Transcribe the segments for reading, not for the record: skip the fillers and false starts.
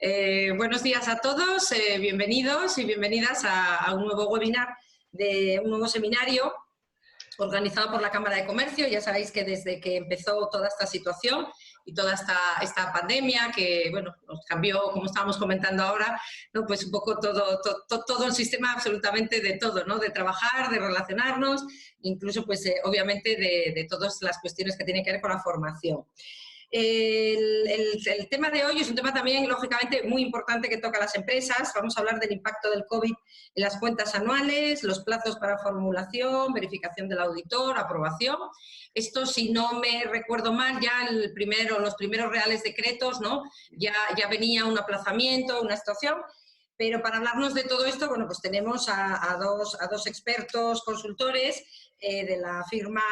Buenos días a todos, bienvenidos y bienvenidas a un nuevo webinar de un nuevo seminario organizado por la Cámara de Comercio. Ya sabéis que desde que empezó toda esta situación y toda esta pandemia que, bueno, nos cambió, como estábamos comentando ahora, ¿no? Pues un poco todo el sistema absolutamente de todo, ¿no? De trabajar, de relacionarnos, incluso, pues, obviamente, de todas las cuestiones que tienen que ver con la formación. El tema de hoy es un tema también, lógicamente, muy importante que toca a las empresas. Vamos a hablar del impacto del COVID en las cuentas anuales, los plazos para formulación, verificación del auditor, aprobación. Esto, si no me recuerdo mal, ya los primeros reales decretos, ¿no? Ya venía un aplazamiento, una situación. Pero para hablarnos de todo esto, bueno, pues tenemos a dos expertos consultores de la firma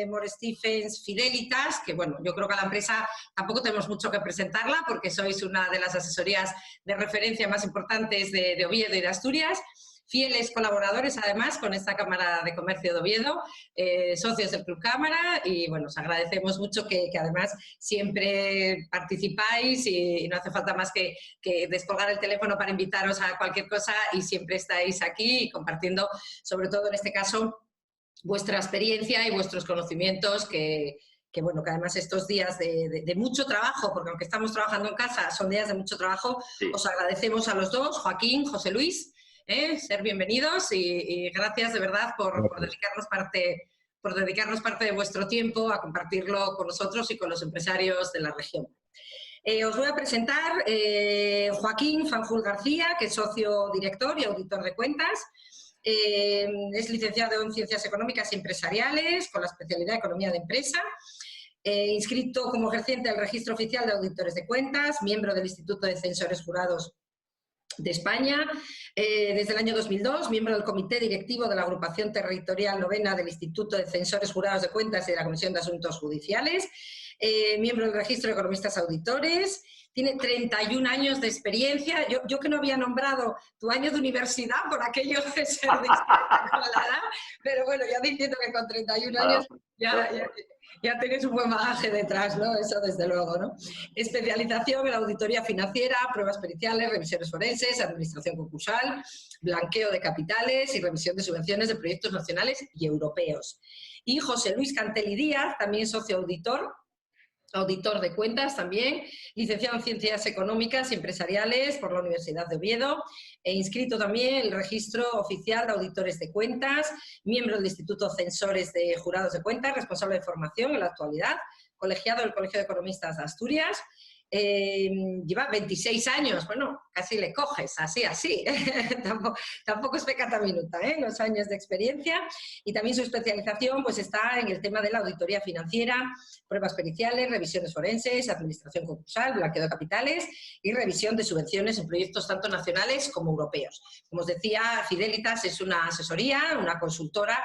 Moore Stephens Fidelitas, que bueno, yo creo que a la empresa tampoco tenemos mucho que presentarla porque sois una de las asesorías de referencia más importantes de Oviedo y de Asturias. Fieles colaboradores, además, con esta Cámara de Comercio de Oviedo, socios del Club Cámara, y bueno, os agradecemos mucho que además siempre participáis y no hace falta más que descolgar el teléfono para invitaros a cualquier cosa y siempre estáis aquí compartiendo, sobre todo en este caso, vuestra experiencia y vuestros conocimientos bueno, que además estos días de mucho trabajo, porque aunque estamos trabajando en casa, son días de mucho trabajo, sí. Os agradecemos a los dos, Joaquín, José Luis, ser bienvenidos y gracias de verdad por dedicarnos parte de vuestro tiempo a compartirlo con nosotros y con los empresarios de la región. Os voy a presentar Joaquín Fanjul García, que es socio director y auditor de cuentas. Es licenciado en Ciencias Económicas y Empresariales, con la especialidad de Economía de Empresa. Inscrito como ejerciente del Registro Oficial de Auditores de Cuentas, miembro del Instituto de Censores Jurados de España, desde el año 2002, miembro del Comité Directivo de la Agrupación Territorial Novena del Instituto de Censores Jurados de Cuentas y de la Comisión de Asuntos Judiciales, miembro del Registro de Economistas Auditores. Tiene 31 años de experiencia. Yo que no había nombrado tu año de universidad por aquello de ser de con la edad, pero bueno, ya diciendo que con 31 años ya tienes un buen bagaje detrás, ¿no? Eso desde luego, ¿no? Especialización en auditoría financiera, pruebas periciales, revisiones forenses, administración concursal, blanqueo de capitales y revisión de subvenciones de proyectos nacionales y europeos. Y José Luis Cantelli Díaz, también socio auditor de cuentas también, licenciado en Ciencias Económicas y Empresariales por la Universidad de Oviedo, inscrito también en el Registro Oficial de Auditores de Cuentas, miembro del Instituto Censores de Jurados de Cuentas, responsable de formación en la actualidad, colegiado del Colegio de Economistas de Asturias. Lleva 26 años, bueno, casi le coges, así, tampoco es pecata minuta, los años de experiencia, y también su especialización pues está en el tema de la auditoría financiera, pruebas periciales, revisiones forenses, administración concursal, blanqueo de capitales y revisión de subvenciones en proyectos tanto nacionales como europeos. Como os decía, Fidelitas es una asesoría, una consultora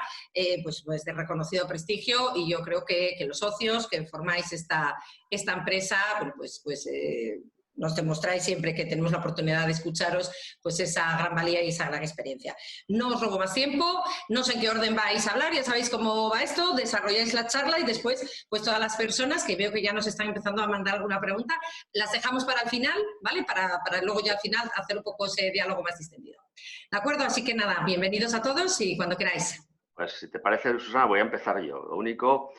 pues de reconocido prestigio, y yo creo que los socios que formáis esta empresa, bueno, pues nos demostráis siempre que tenemos la oportunidad de escucharos pues esa gran valía y esa gran experiencia. No os robo más tiempo, no sé en qué orden vais a hablar, ya sabéis cómo va esto, desarrolláis la charla y después pues todas las personas que veo que ya nos están empezando a mandar alguna pregunta, las dejamos para el final, ¿vale? Para luego ya al final hacer un poco ese diálogo más distendido. ¿De acuerdo? Así que nada, bienvenidos a todos y cuando queráis. Pues si te parece, Susana, voy a empezar yo. Lo único,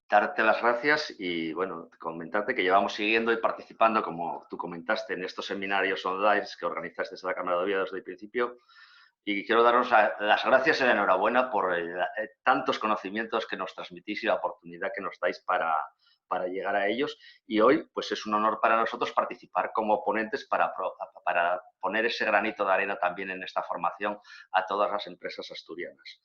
darte las gracias y, bueno, comentarte que llevamos siguiendo y participando, como tú comentaste, en estos seminarios online que organizaste desde la Cámara de Oviedo desde el principio. Y quiero daros las gracias y la enhorabuena por tantos conocimientos que nos transmitís y la oportunidad que nos dais para llegar a ellos. Y hoy, pues es un honor para nosotros participar como ponentes para poner ese granito de arena también en esta formación a todas las empresas asturianas.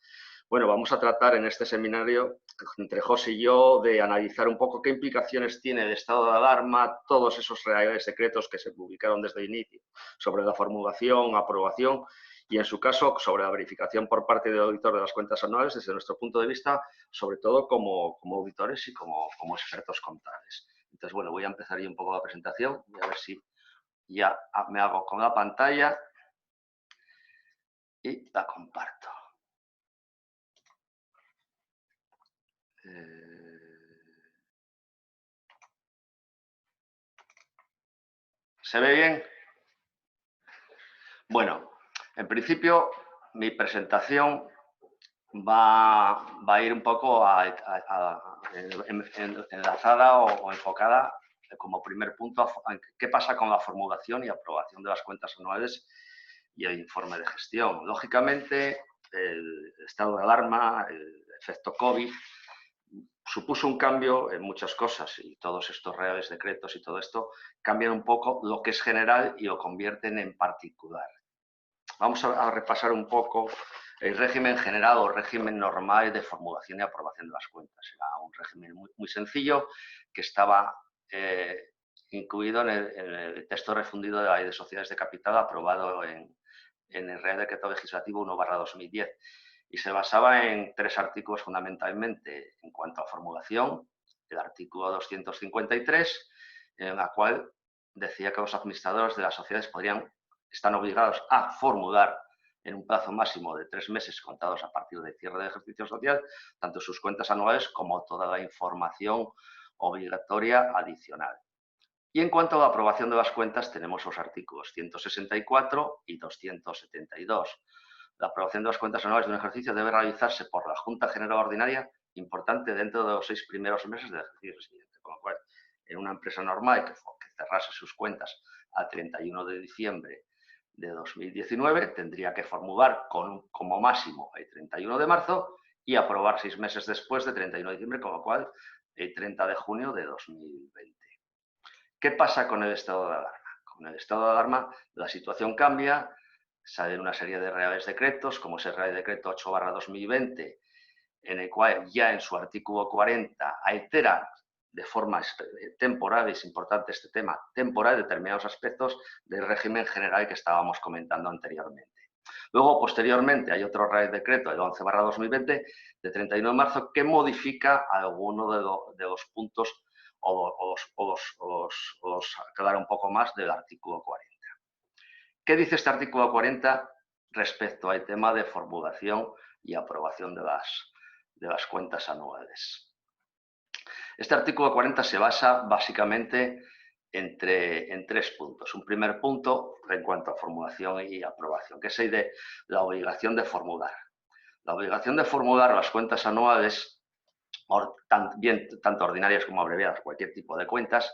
Bueno, vamos a tratar en este seminario, entre José y yo, de analizar un poco qué implicaciones tiene el estado de alarma, todos esos reales decretos que se publicaron desde el inicio sobre la formulación, aprobación y, en su caso, sobre la verificación por parte del auditor de las cuentas anuales, desde nuestro punto de vista, sobre todo como auditores y como expertos contables. Entonces, bueno, voy a empezar yo un poco la presentación. Voy a ver si ya me hago con la pantalla y la comparto. ¿Se ve bien? Bueno, en principio mi presentación va a ir un poco enlazada o enfocada como primer punto a qué pasa con la formulación y aprobación de las cuentas anuales y el informe de gestión. Lógicamente, el estado de alarma, el efecto COVID, supuso un cambio en muchas cosas y todos estos reales decretos y todo esto cambian un poco lo que es general y lo convierten en particular. Vamos a repasar un poco el régimen general o régimen normal de formulación y aprobación de las cuentas. Era un régimen muy sencillo que estaba incluido en el texto refundido de la Ley de Sociedades de Capital aprobado en el Real Decreto Legislativo 1/2010 y se basaba en 3 artículos fundamentalmente en cuanto a formulación. El artículo 253, en la cual decía que los administradores de las sociedades están obligados a formular en un plazo máximo de 3 meses contados a partir del cierre del ejercicio social, tanto sus cuentas anuales como toda la información obligatoria adicional. Y en cuanto a la aprobación de las cuentas, tenemos los artículos 164 y 272. La aprobación de las cuentas anuales de un ejercicio debe realizarse por la Junta General Ordinaria, importante dentro de los 6 primeros meses del ejercicio siguiente. Con lo cual, en una empresa normal que cerrase sus cuentas a 31 de diciembre de 2019, tendría que formular como máximo el 31 de marzo y aprobar 6 meses después de 31 de diciembre, con lo cual el 30 de junio de 2020. ¿Qué pasa con el estado de alarma? Con el estado de alarma la situación cambia, salen una serie de reales decretos, como es el Real Decreto 8/2020, en el cual ya en su artículo 40 altera de forma temporal, es importante este tema, temporal, determinados aspectos del régimen general que estábamos comentando anteriormente. Luego, posteriormente, hay otro Real Decreto, el 11/2020, de 31 de marzo, que modifica alguno de los puntos o os aclarar un poco más del artículo 40. ¿Qué dice este artículo 40 respecto al tema de formulación y aprobación de las cuentas anuales? Este artículo 40 se basa básicamente en 3 puntos. Un primer punto en cuanto a formulación y aprobación, que es el de la obligación de formular. La obligación de formular las cuentas anuales, tanto ordinarias como abreviadas, cualquier tipo de cuentas,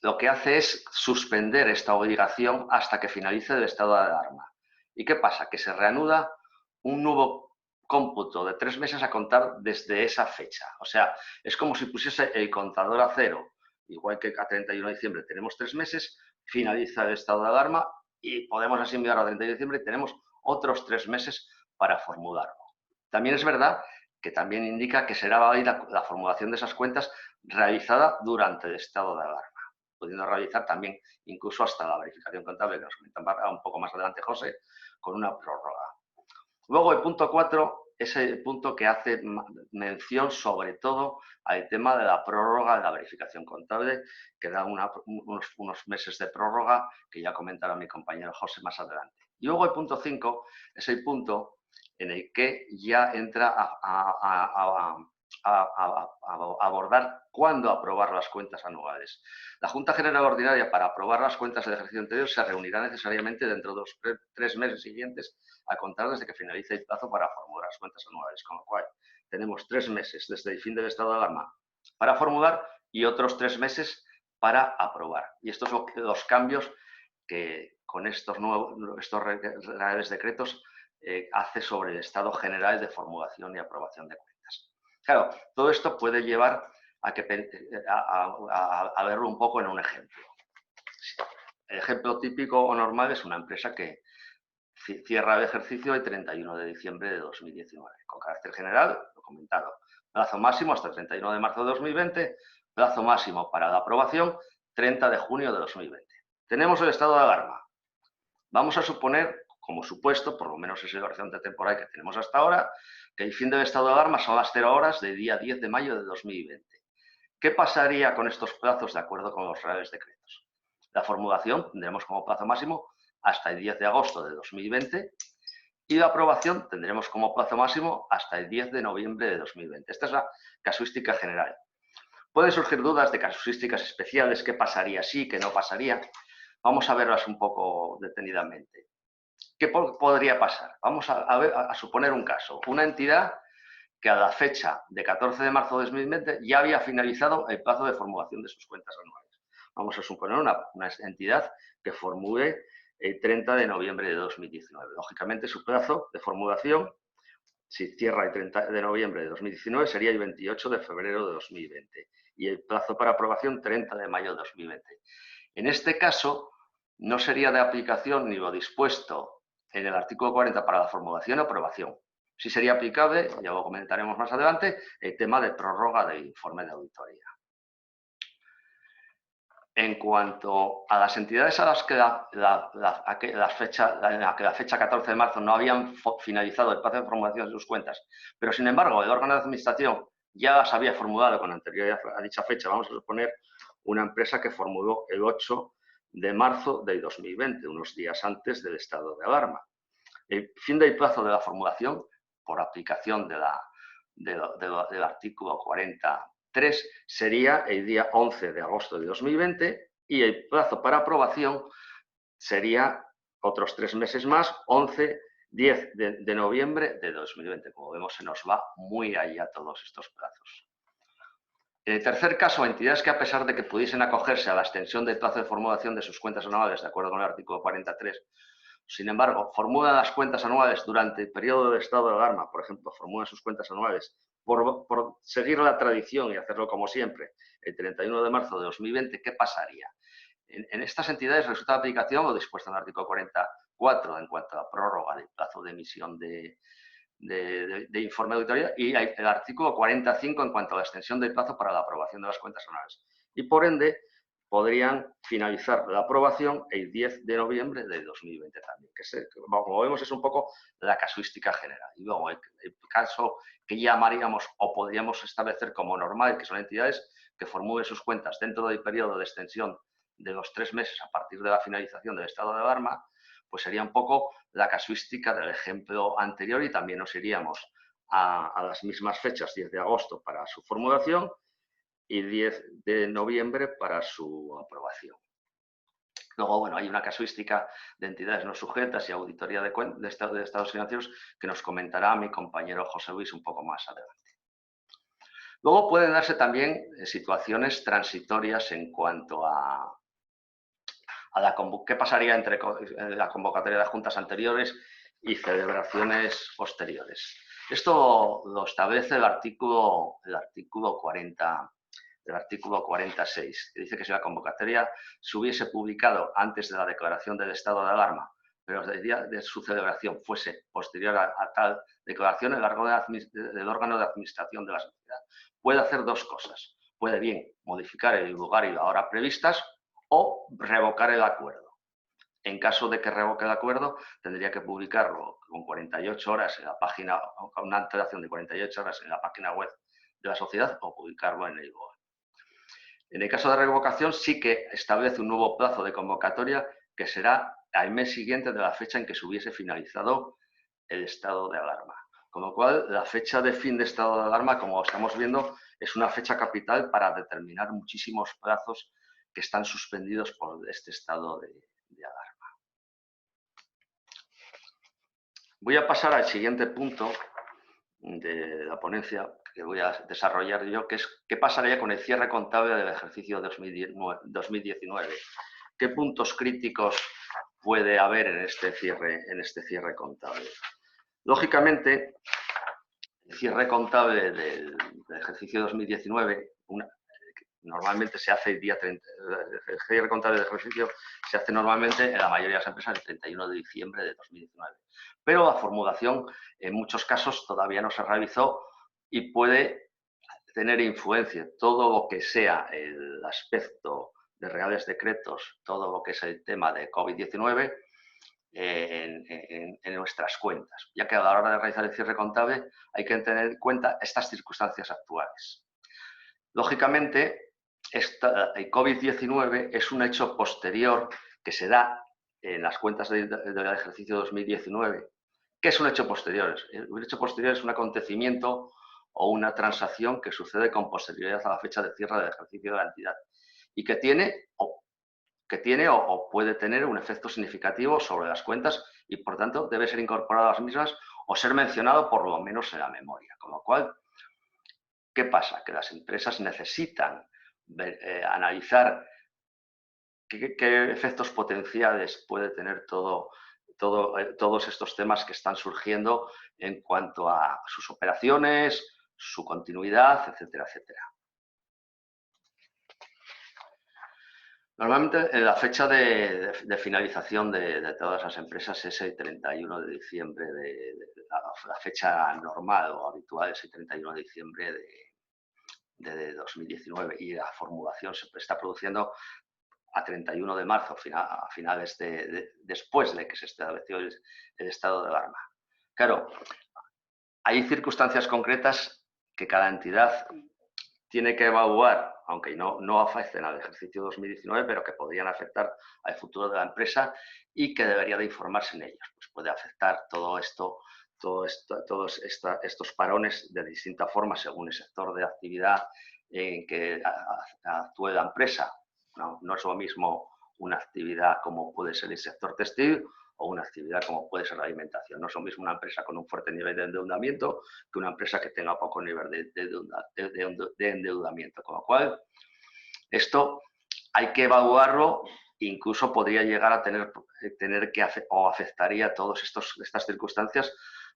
lo que hace es suspender esta obligación hasta que finalice el estado de alarma. ¿Y qué pasa? Que se reanuda un nuevo cómputo de 3 meses a contar desde esa fecha. O sea, es como si pusiese el contador a cero, igual que a 31 de diciembre tenemos 3 meses, finaliza el estado de alarma y podemos así mirar a 31 de diciembre y tenemos otros 3 meses para formularlo. También es verdad que también indica que será válida la formulación de esas cuentas realizada durante el estado de alarma, pudiendo realizar también incluso hasta la verificación contable, que nos comentará un poco más adelante José, con una prórroga. Luego el punto 4 es el punto que hace mención sobre todo al tema de la prórroga de la verificación contable, que da unos meses de prórroga, que ya comentará mi compañero José más adelante. Y luego el punto 5 es el punto en el que ya entra a abordar cuándo aprobar las cuentas anuales. La Junta General Ordinaria, para aprobar las cuentas del ejercicio anterior, se reunirá necesariamente dentro de los 3 meses siguientes a contar desde que finalice el plazo para formular las cuentas anuales, con lo cual tenemos 3 meses desde el fin del estado de alarma para formular y otros 3 meses para aprobar. Y estos son los cambios que con estos reales decretos hace sobre el estado general de formulación y aprobación de cuentas. Claro, todo esto puede llevar a verlo un poco en un ejemplo. El ejemplo típico o normal es una empresa que cierra el ejercicio el 31 de diciembre de 2019. Con carácter general, lo he comentado, plazo máximo hasta el 31 de marzo de 2020, plazo máximo para la aprobación 30 de junio de 2020. Tenemos el estado de alarma. Vamos a suponer, como supuesto, por lo menos es el horizonte temporal que tenemos hasta ahora, que el fin del estado de alarma son las 0 horas del día 10 de mayo de 2020. ¿Qué pasaría con estos plazos de acuerdo con los reales decretos? La formulación tendremos como plazo máximo hasta el 10 de agosto de 2020 y la aprobación tendremos como plazo máximo hasta el 10 de noviembre de 2020. Esta es la casuística general. Pueden surgir dudas de casuísticas especiales, qué pasaría si, qué no pasaría. Vamos a verlas un poco detenidamente. ¿Qué podría pasar? Vamos a suponer un caso. Una entidad que a la fecha de 14 de marzo de 2020 ya había finalizado el plazo de formulación de sus cuentas anuales. Vamos a suponer una entidad que formule el 30 de noviembre de 2019. Lógicamente, su plazo de formulación, si cierra el 30 de noviembre de 2019, sería el 28 de febrero de 2020. Y el plazo para aprobación, 30 de mayo de 2020. En este caso, no sería de aplicación ni lo dispuesto en el artículo 40 para la formulación o aprobación. Sí sería aplicable, ya lo comentaremos más adelante, el tema de prórroga del informe de auditoría. En cuanto a las entidades a las que la fecha 14 de marzo no habían finalizado el plazo de formulación de sus cuentas, pero sin embargo el órgano de administración ya las había formulado con anterioridad a dicha fecha, vamos a suponer una empresa que formuló el 8 de marzo del 2020, unos días antes del estado de alarma. El fin del plazo de la formulación, por aplicación del artículo 43, sería el día 11 de agosto de 2020 y el plazo para aprobación sería otros 3 meses más, 10 de noviembre de 2020. Como vemos, se nos va muy allá todos estos plazos. En el tercer caso, entidades que a pesar de que pudiesen acogerse a la extensión del plazo de formulación de sus cuentas anuales, de acuerdo con el artículo 43, sin embargo, formulan las cuentas anuales durante el periodo de estado de alarma, por ejemplo, formulan sus cuentas anuales por seguir la tradición y hacerlo como siempre, el 31 de marzo de 2020, ¿qué pasaría? En estas entidades resulta de aplicación lo dispuesto en el artículo 44 en cuanto a prórroga del plazo de emisión de informe de auditoría y el artículo 45 en cuanto a la extensión del plazo para la aprobación de las cuentas anuales. Y por ende, podrían finalizar la aprobación el 10 de noviembre de 2020 también, como vemos es un poco la casuística general. Y luego el caso que llamaríamos o podríamos establecer como normal, que son entidades que formulen sus cuentas dentro del periodo de extensión de los 3 meses a partir de la finalización del estado de alarma, pues sería un poco la casuística del ejemplo anterior y también nos iríamos a las mismas fechas, 10 de agosto para su formulación y 10 de noviembre para su aprobación. Luego, bueno, hay una casuística de entidades no sujetas y auditoría de estados financieros que nos comentará mi compañero José Luis un poco más adelante. Luego pueden darse también situaciones transitorias en cuanto a qué pasaría entre la convocatoria de juntas anteriores y celebraciones posteriores. Esto lo establece el artículo 40. Del artículo 46, que dice que si la convocatoria se hubiese publicado antes de la declaración del estado de alarma, pero el día de su celebración fuese posterior a tal declaración, el órgano de administración de la sociedad puede hacer dos cosas. Puede bien modificar el lugar y la hora previstas o revocar el acuerdo. En caso de que revoque el acuerdo, tendría que publicarlo con 48 horas en la página, con una antelación de 48 horas en la página web de la sociedad o publicarlo en el BOE. En el caso de revocación sí que establece un nuevo plazo de convocatoria que será al mes siguiente de la fecha en que se hubiese finalizado el estado de alarma. Con lo cual, la fecha de fin de estado de alarma, como estamos viendo, es una fecha capital para determinar muchísimos plazos que están suspendidos por este estado de alarma. Voy a pasar al siguiente punto de la ponencia que voy a desarrollar yo, que es qué pasaría con el cierre contable del ejercicio 2019. ¿Qué puntos críticos puede haber en este cierre contable? Lógicamente, el cierre contable del ejercicio 2019, normalmente se hace el día 30, el cierre contable del ejercicio se hace normalmente en la mayoría de las empresas el 31 de diciembre de 2019. Pero la formulación en muchos casos todavía no se realizó y puede tener influencia todo lo que sea el aspecto de reales decretos, todo lo que es el tema de COVID-19 en nuestras cuentas, ya que a la hora de realizar el cierre contable hay que tener en cuenta estas circunstancias actuales. Lógicamente, el COVID-19 es un hecho posterior que se da en las cuentas del ejercicio 2019. ¿Qué es un hecho posterior? Un hecho posterior es un acontecimiento o una transacción que sucede con posterioridad a la fecha de cierre del ejercicio de la entidad y que tiene o puede tener un efecto significativo sobre las cuentas y, por tanto, debe ser incorporado a las mismas o ser mencionado por lo menos en la memoria. Con lo cual, ¿qué pasa? Que las empresas necesitan analizar qué efectos potenciales puede tener todos estos temas que están surgiendo en cuanto a sus operaciones, su continuidad, etcétera, etcétera. Normalmente la fecha de finalización de todas las empresas es el 31 de diciembre, la fecha normal o habitual es el 31 de diciembre de 2019 y la formulación se está produciendo a 31 de marzo, a finales después de que se estableció el estado de alarma. Claro, hay circunstancias concretas que cada entidad tiene que evaluar, aunque no afecten al ejercicio 2019, pero que podrían afectar al futuro de la empresa y que debería de informarse en ellos. Pues puede afectar todos estos parones de distinta forma según el sector de actividad en que actúe la empresa. No es lo mismo una actividad como puede ser el sector textil o una actividad como puede ser la alimentación. No es lo mismo una empresa con un fuerte nivel de endeudamiento que una empresa que tenga poco nivel de endeudamiento. Con lo cual, esto hay que evaluarlo, incluso podría llegar a tener que o afectaría todas estas circunstancias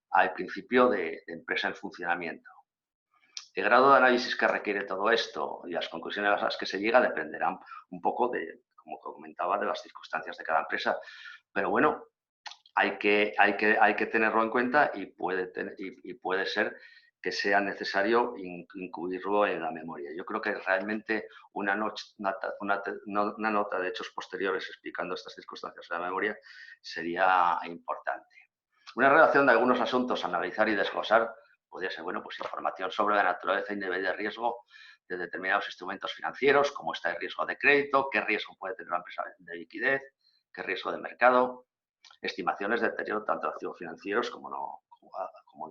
al principio de empresa en funcionamiento. El grado de análisis que requiere todo esto y las conclusiones a las que se llega dependerán un poco como comentaba, de las circunstancias de cada empresa. Pero bueno, hay que tenerlo en cuenta y puede ser que sea necesario incluirlo en la memoria. Yo creo que realmente una nota de hechos posteriores explicando estas circunstancias de la memoria sería importante. Una relación de algunos asuntos a analizar y desglosar podría ser, bueno, pues información sobre la naturaleza y nivel de riesgo de determinados instrumentos financieros, cómo está el riesgo de crédito, qué riesgo puede tener una empresa de liquidez, qué riesgo de mercado, estimaciones de deterioro tanto de activos financieros como no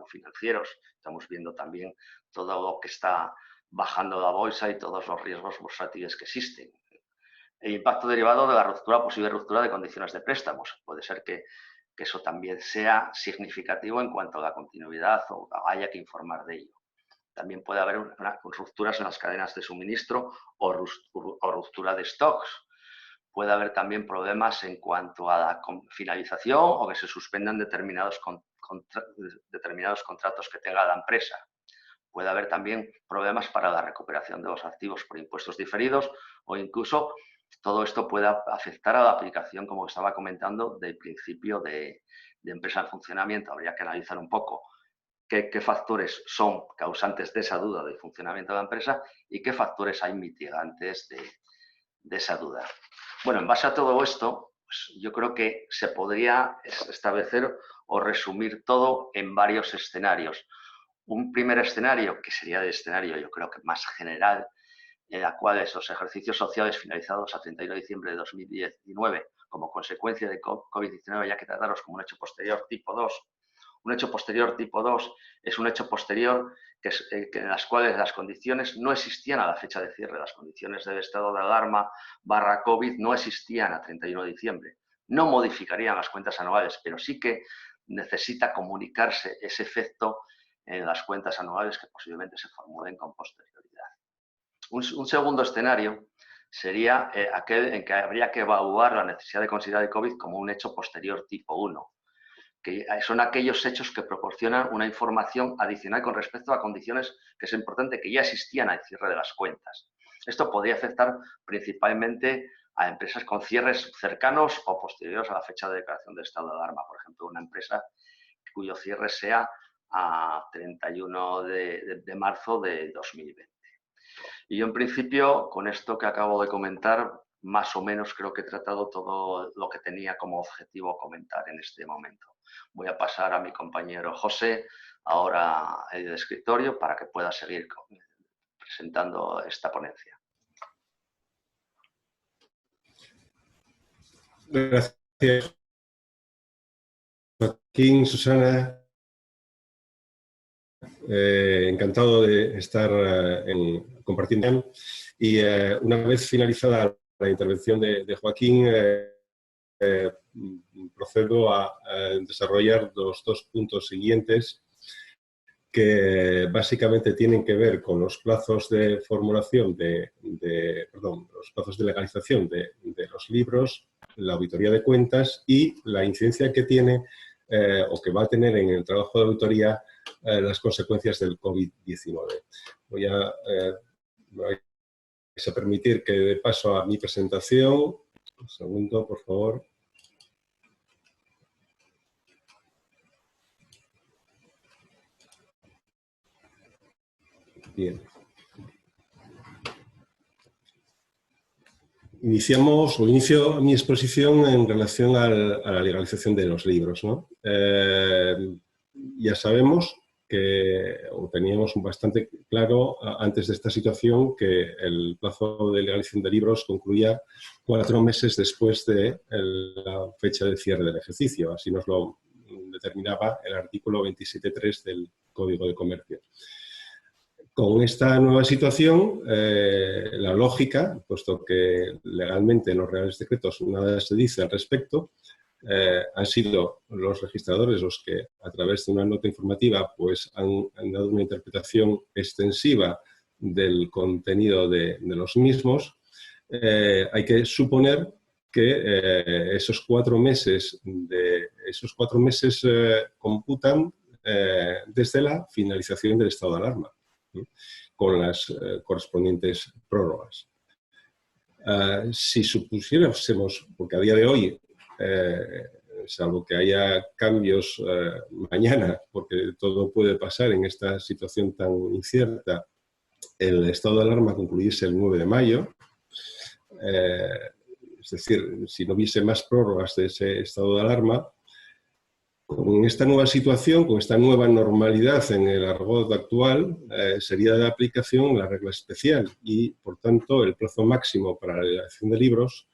financieros. Estamos viendo también todo lo que está bajando la bolsa y todos los riesgos bursátiles que existen. El impacto derivado de la posible ruptura de condiciones de préstamos. Puede ser que eso también sea significativo en cuanto a la continuidad o haya que informar de ello. También puede haber rupturas en las cadenas de suministro o ruptura de stocks. Puede haber también problemas en cuanto a la finalización o que se suspendan determinados contratos que tenga la empresa. Puede haber también problemas para la recuperación de los activos por impuestos diferidos o incluso todo esto puede afectar a la aplicación, como estaba comentando, del principio de empresa en funcionamiento. Habría que analizar un poco qué factores son causantes de esa duda del funcionamiento de la empresa y qué factores hay mitigantes de esa duda. Bueno, en base a todo esto, pues yo creo que se podría establecer o resumir todo en varios escenarios. Un primer escenario, que sería el escenario yo creo que más general, en la cual esos ejercicios sociales finalizados a 31 de diciembre de 2019 como consecuencia de COVID-19 haya que tratarlos como un hecho posterior tipo 2. Un hecho posterior tipo 2 es un hecho posterior en las cuales las condiciones no existían a la fecha de cierre. Las condiciones del estado de alarma / COVID no existían a 31 de diciembre. No modificarían las cuentas anuales, pero sí que necesita comunicarse ese efecto en las cuentas anuales que posiblemente se formulen con posterioridad. Un segundo escenario sería aquel en que habría que evaluar la necesidad de considerar el COVID como un hecho posterior tipo 1, que son aquellos hechos que proporcionan una información adicional con respecto a condiciones que es importante que ya existían al cierre de las cuentas. Esto podría afectar principalmente a empresas con cierres cercanos o posteriores a la fecha de declaración de estado de alarma. Por ejemplo, una empresa cuyo cierre sea a 31 de marzo de 2020. Y yo, en principio, con esto que acabo de comentar, más o menos creo que he tratado todo lo que tenía como objetivo comentar en este momento. Voy a pasar a mi compañero José, ahora el escritorio, para que pueda seguir presentando esta ponencia. Gracias, Joaquín, Susana. encantado de estar compartiendo. Y una vez finalizada la intervención de Joaquín, procedo a desarrollar los 2 puntos siguientes, que básicamente tienen que ver con los plazos de formulación los plazos de legalización de los libros, la auditoría de cuentas y la incidencia que tiene o que va a tener en el trabajo de auditoría las consecuencias del COVID-19. Me vais a permitir que dé paso a mi presentación. Un segundo, por favor. Bien. Inicio mi exposición en relación a la legalización de los libros, ¿no? Ya sabemos o teníamos bastante claro antes de esta situación que el plazo de legalización de libros concluía 4 meses después de la fecha de cierre del ejercicio. Así nos lo determinaba el artículo 27.3 del Código de Comercio. Con esta nueva situación, la lógica, puesto que legalmente en los Reales Decretos nada se dice al respecto, han sido los registradores los que, a través de una nota informativa, pues han dado una interpretación extensiva del contenido de los mismos. Hay que suponer que esos 4 meses computan desde la finalización del estado de alarma, con las correspondientes prórrogas. Si supusiéramos, porque a día de hoy, salvo que haya cambios mañana, porque todo puede pasar en esta situación tan incierta, el estado de alarma concluyese el 9 de mayo, es decir, si no hubiese más prórrogas de ese estado de alarma, con esta nueva situación, con esta nueva normalidad en el argot actual, sería de aplicación la regla especial y, por tanto, el plazo máximo para la legalización de libros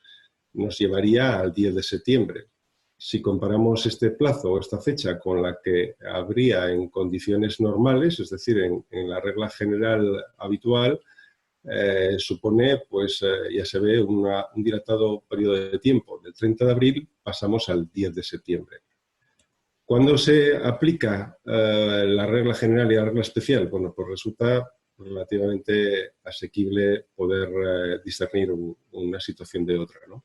nos llevaría al 10 de septiembre. Si comparamos este plazo o esta fecha con la que habría en condiciones normales, es decir, en la regla general habitual, supone, pues ya se ve, un dilatado periodo de tiempo. Del 30 de abril pasamos al 10 de septiembre. ¿Cuándo se aplica la regla general y la regla especial? Bueno, pues resulta relativamente asequible poder discernir una situación de otra, ¿no?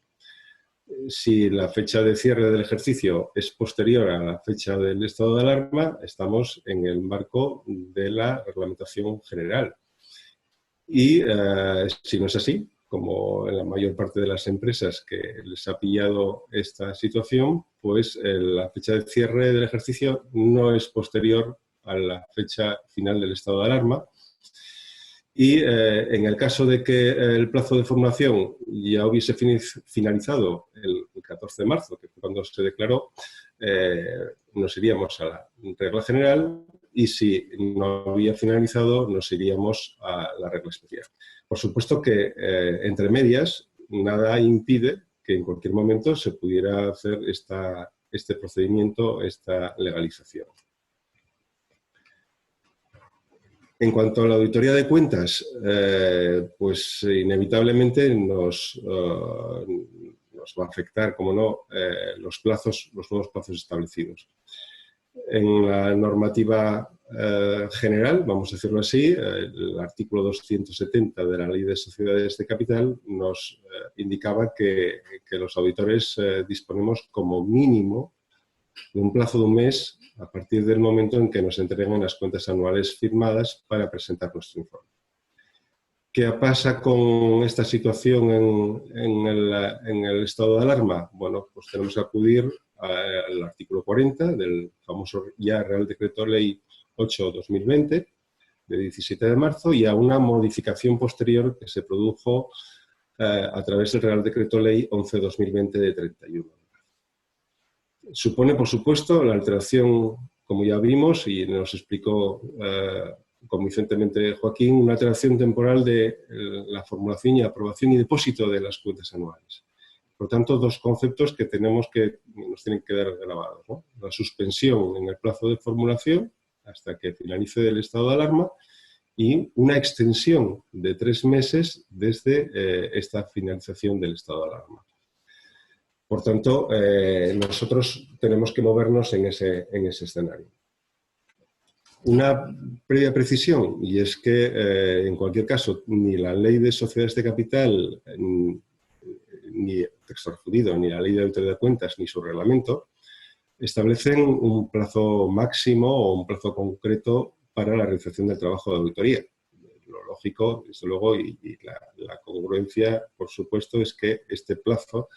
Si la fecha de cierre del ejercicio es posterior a la fecha del estado de alarma, estamos en el marco de la reglamentación general. Y si no es así, como en la mayor parte de las empresas que les ha pillado esta situación, pues la fecha de cierre del ejercicio no es posterior a la fecha final del estado de alarma. Y en el caso de que el plazo de formulación ya hubiese finalizado el 14 de marzo, que fue cuando se declaró, nos iríamos a la regla general, y si no había finalizado, nos iríamos a la regla especial. Por supuesto que, entre medias, nada impide que en cualquier momento se pudiera hacer este procedimiento, esta legalización. En cuanto a la auditoría de cuentas, pues inevitablemente nos va a afectar, como no, los nuevos plazos establecidos. En la normativa general, vamos a decirlo así, el artículo 270 de la Ley de Sociedades de Capital nos indicaba que los auditores disponemos como mínimo de un plazo de un mes a partir del momento en que nos entreguen las cuentas anuales firmadas para presentar nuestro informe. ¿Qué pasa con esta situación en el estado de alarma? Bueno, pues tenemos que acudir al artículo 40 del famoso ya Real Decreto Ley 8/2020, de 17 de marzo, y a una modificación posterior que se produjo a través del Real Decreto Ley 11/2020 de 31. Supone, por supuesto, la alteración, como ya vimos y nos explicó convincentemente Joaquín, una alteración temporal de la formulación y aprobación y depósito de las cuentas anuales. Por tanto, 2 conceptos que nos tienen que dar grabados, ¿no? La suspensión en el plazo de formulación hasta que finalice el estado de alarma y una extensión de 3 meses desde esta finalización del estado de alarma. Por tanto, nosotros tenemos que movernos en ese escenario. Una previa precisión, y es que en cualquier caso ni la Ley de Sociedades de Capital, ni texto refundido, ni la Ley de Auditoría de Cuentas, ni su reglamento, establecen un plazo máximo o un plazo concreto para la realización del trabajo de auditoría. Lo lógico, desde luego, y la congruencia, por supuesto, es que este plazo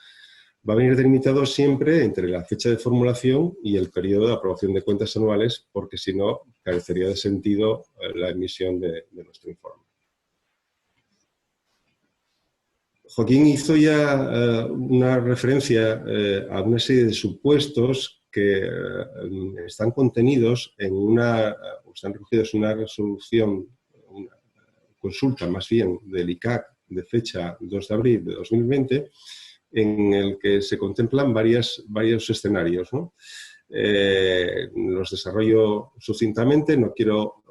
va a venir delimitado siempre entre la fecha de formulación y el periodo de aprobación de cuentas anuales, porque si no, carecería de sentido la emisión de nuestro informe. Joaquín hizo ya una referencia a una serie de supuestos que están contenidos en o están recogidos en una resolución, una consulta más bien del ICAC de fecha 2 de abril de 2020, en el que se contemplan varios escenarios, ¿no? Los desarrollo sucintamente, no quiero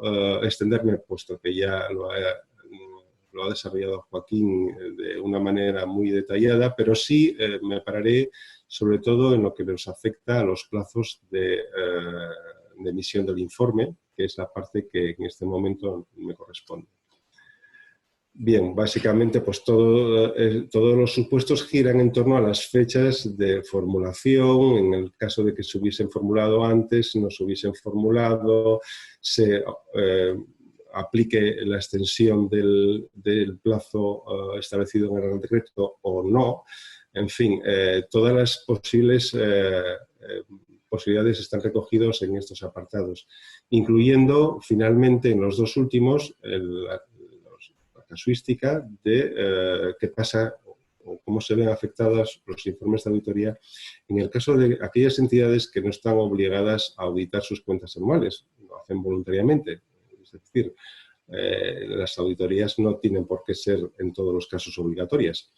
extenderme, puesto que ya lo ha desarrollado Joaquín de una manera muy detallada, pero sí me pararé sobre todo en lo que nos afecta a los plazos de emisión del informe, que es la parte que en este momento me corresponde. Bien, básicamente pues todos los supuestos giran en torno a las fechas de formulación, en el caso de que se hubiesen formulado antes, no se hubiesen formulado, se aplique la extensión del plazo establecido en el Real Decreto o no. En fin, todas las posibilidades están recogidas en estos apartados, incluyendo finalmente en los dos últimos la casuística de qué pasa o cómo se ven afectados los informes de auditoría en el caso de aquellas entidades que no están obligadas a auditar sus cuentas anuales, lo hacen voluntariamente. Es decir, las auditorías no tienen por qué ser en todos los casos obligatorias.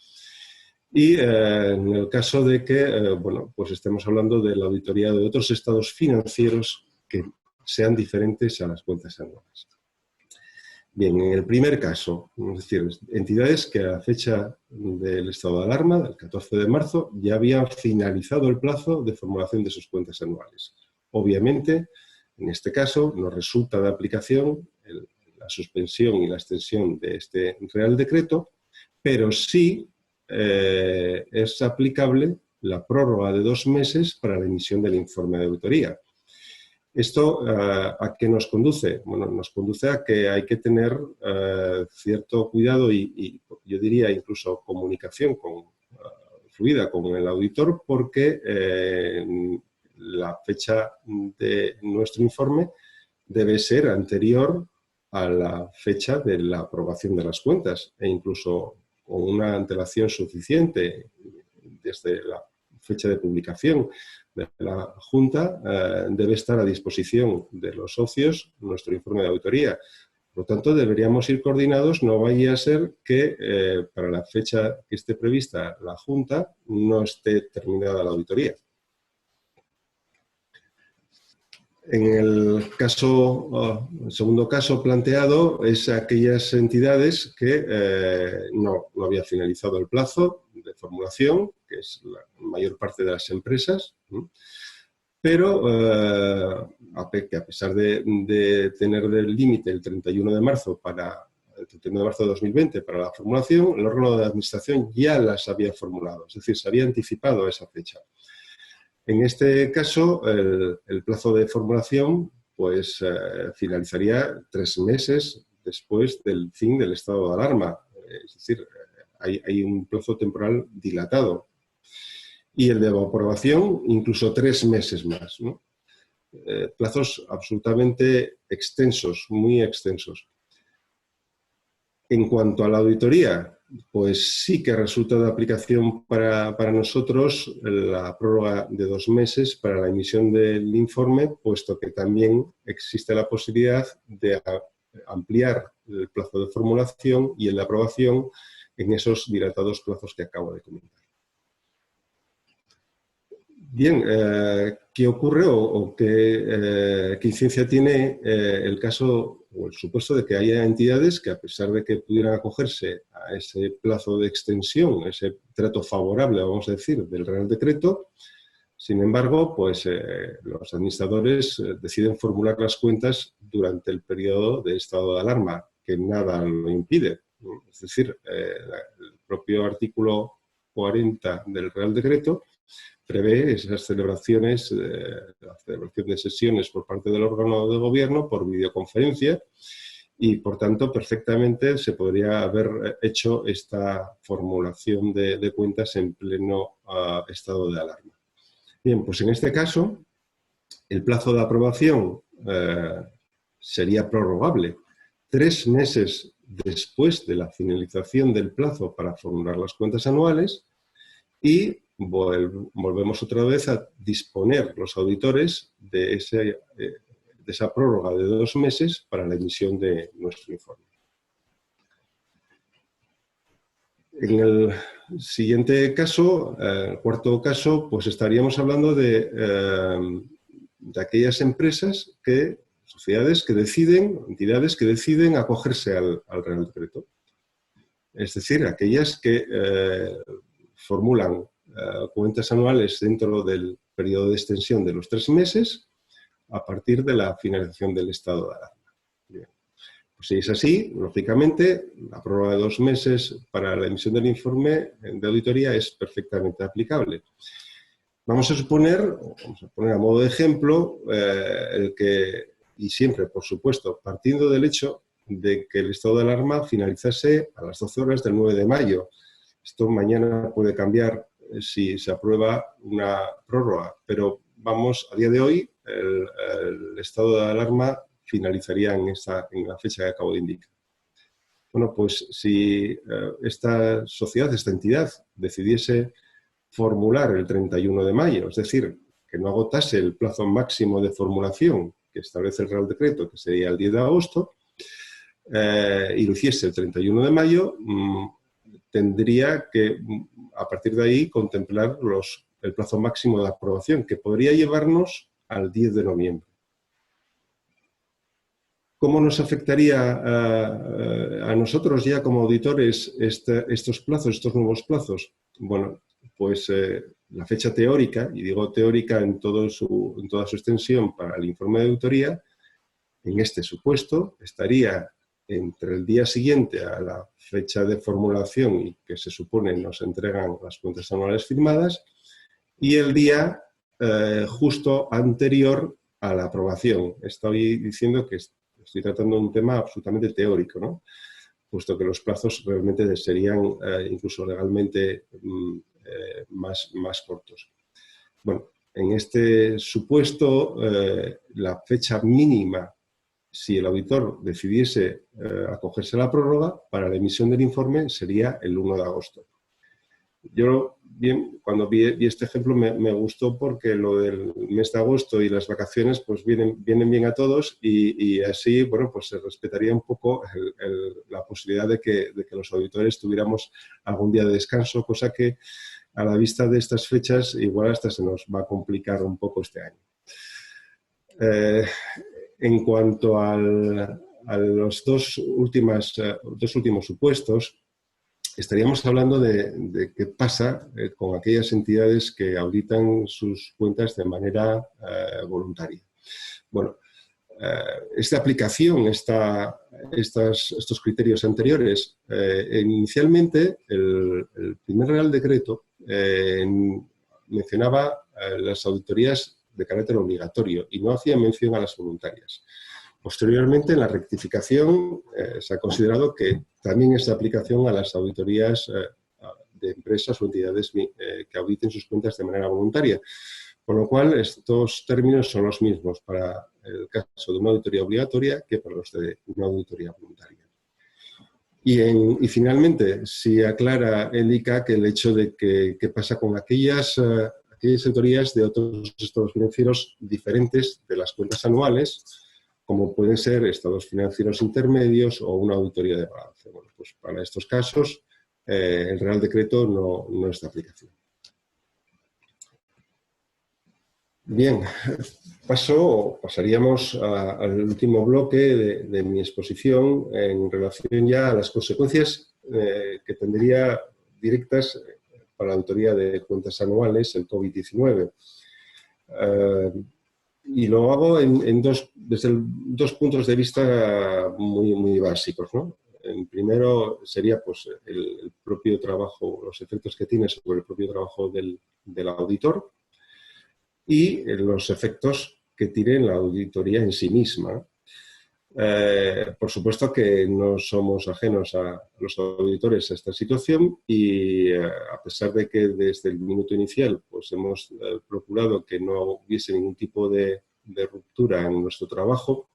Y en el caso de que bueno, pues estemos hablando de la auditoría de otros estados financieros que sean diferentes a las cuentas anuales. Bien, en el primer caso, es decir, entidades que a la fecha del estado de alarma, del 14 de marzo, ya habían finalizado el plazo de formulación de sus cuentas anuales. Obviamente, en este caso, nos resulta de aplicación la suspensión y la extensión de este Real Decreto, pero sí es aplicable la prórroga de 2 meses para la emisión del informe de auditoría. ¿Esto a qué nos conduce? Bueno, nos conduce a que hay que tener cierto cuidado y yo diría incluso comunicación fluida con el auditor, porque la fecha de nuestro informe debe ser anterior a la fecha de la aprobación de las cuentas e incluso con una antelación suficiente desde la fecha de publicación de la Junta, debe estar a disposición de los socios nuestro informe de auditoría. Por lo tanto, deberíamos ir coordinados, no vaya a ser que para la fecha que esté prevista la Junta no esté terminada la auditoría. En el segundo caso planteado es aquellas entidades que no había finalizado el plazo de formulación, que es la mayor parte de las empresas, pero que a pesar de tener el límite el 31 de marzo de 2020 para la formulación, el órgano de administración ya las había formulado, es decir, se había anticipado a esa fecha. En este caso, el plazo de formulación pues, finalizaría 3 meses después del fin del estado de alarma. Es decir, hay un plazo temporal dilatado. Y el de aprobación, incluso 3 meses más, ¿no? Plazos absolutamente extensos, muy extensos. En cuanto a la auditoría, pues sí que resulta de aplicación para nosotros la prórroga de 2 meses para la emisión del informe, puesto que también existe la posibilidad de ampliar el plazo de formulación y el de aprobación en esos dilatados plazos que acabo de comentar. Bien, ¿qué ocurre o qué incidencia tiene el caso o el supuesto de que haya entidades que, a pesar de que pudieran acogerse a ese plazo de extensión, ese trato favorable, vamos a decir, del Real Decreto, sin embargo, pues los administradores deciden formular las cuentas durante el periodo de estado de alarma, que nada lo impide? Es decir, el propio artículo 40 del Real Decreto prevé esas celebraciones, la celebración de sesiones por parte del órgano de gobierno por videoconferencia y, por tanto, perfectamente se podría haber hecho esta formulación de cuentas en pleno estado de alarma. Bien, pues en este caso, el plazo de aprobación sería prorrogable 3 meses después de la finalización del plazo para formular las cuentas anuales y volvemos otra vez a disponer los auditores de esa prórroga de 2 meses para la emisión de nuestro informe. En el siguiente caso, el cuarto caso, pues estaríamos hablando de aquellas empresas, sociedades que deciden, entidades que deciden acogerse al Real Decreto. Es decir, aquellas que formulan cuentas anuales dentro del periodo de extensión de los 3 meses a partir de la finalización del estado de alarma. Bien. Pues si es así, lógicamente, la prórroga de 2 meses para la emisión del informe de auditoría es perfectamente aplicable. Vamos a poner a modo de ejemplo, y siempre, por supuesto, partiendo del hecho de que el estado de alarma finalizase a las 12 horas del 9 de mayo. Esto mañana puede cambiar si se aprueba una prórroga, pero a día de hoy, el estado de alarma finalizaría en la fecha que acabo de indicar. Bueno, pues si esta sociedad, esta entidad, decidiese formular el 31 de mayo, es decir, que no agotase el plazo máximo de formulación que establece el Real Decreto, que sería el 10 de agosto, y lo hiciese el 31 de mayo, tendría que, a partir de ahí, contemplar el plazo máximo de aprobación, que podría llevarnos al 10 de noviembre. ¿Cómo nos afectaría a nosotros ya como auditores estos plazos, estos nuevos plazos? Bueno, pues la fecha teórica, y digo teórica en toda su extensión para el informe de auditoría, en este supuesto estaría entre el día siguiente a la fecha de formulación y que se supone nos entregan las cuentas anuales firmadas, y el día justo anterior a la aprobación. Estoy diciendo que estoy tratando un tema absolutamente teórico, ¿no? Puesto que los plazos realmente serían incluso legalmente más cortos. Bueno, en este supuesto, la fecha mínima, si el auditor decidiese acogerse a la prórroga, para la emisión del informe sería el 1 de agosto. Yo, cuando vi este ejemplo me gustó porque lo del mes de agosto y las vacaciones pues vienen bien a todos y así, bueno, pues se respetaría un poco la posibilidad de que los auditores tuviéramos algún día de descanso, cosa que a la vista de estas fechas igual hasta se nos va a complicar un poco este año. En cuanto a los dos últimos supuestos, estaríamos hablando de qué pasa con aquellas entidades que auditan sus cuentas de manera voluntaria. Bueno, esta aplicación, estos criterios anteriores, inicialmente el primer Real Decreto mencionaba las auditorías de carácter obligatorio y no hacía mención a las voluntarias. Posteriormente, en la rectificación, se ha considerado que también esta aplicación a las auditorías de empresas o entidades que auditen sus cuentas de manera voluntaria. Con lo cual, estos términos son los mismos para el caso de una auditoría obligatoria que para los de una auditoría voluntaria. Y finalmente, si aclara, indica que el hecho de qué pasa con aquellas auditorías de otros estados financieros diferentes de las cuentas anuales, como pueden ser estados financieros intermedios o una auditoría de balance. Bueno, pues para estos casos, el Real Decreto no es de aplicación. Bien, pasaríamos al último bloque de mi exposición en relación ya a las consecuencias que tendría directas para la auditoría de cuentas anuales el COVID-19. Y lo hago desde dos puntos de vista muy básicos, ¿no? El primero sería pues, el propio trabajo, los efectos que tiene sobre el propio trabajo del auditor y los efectos que tiene la auditoría en sí misma. Por supuesto que no somos ajenos a los auditores a esta situación y a pesar de que desde el minuto inicial pues hemos procurado que no hubiese ningún tipo de ruptura en nuestro trabajo,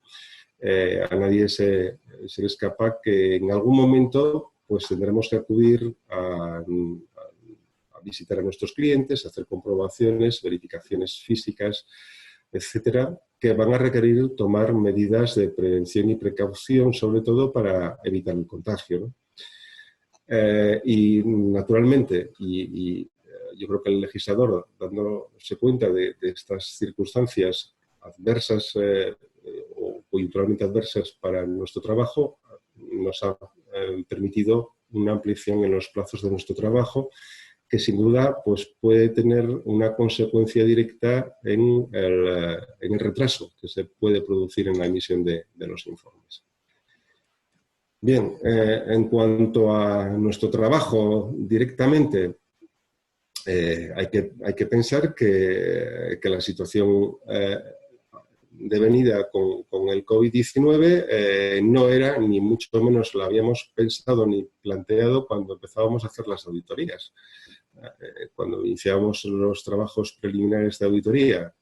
a nadie se le escapa que en algún momento pues tendremos que acudir a visitar a nuestros clientes, hacer comprobaciones, verificaciones físicas, etcétera, que van a requerir tomar medidas de prevención y precaución, sobre todo para evitar el contagio, ¿no? Y naturalmente, yo creo que el legislador, dándose cuenta de estas circunstancias adversas o coyunturalmente adversas para nuestro trabajo, nos ha permitido una ampliación en los plazos de nuestro trabajo, que sin duda pues, puede tener una consecuencia directa en el retraso que se puede producir en la emisión de los informes. Bien, en cuanto a nuestro trabajo directamente, hay que pensar que la situación devenida con el COVID-19 no era, ni mucho menos la habíamos pensado ni planteado cuando empezábamos a hacer las auditorías. Cuando iniciamos los trabajos preliminares de auditoría,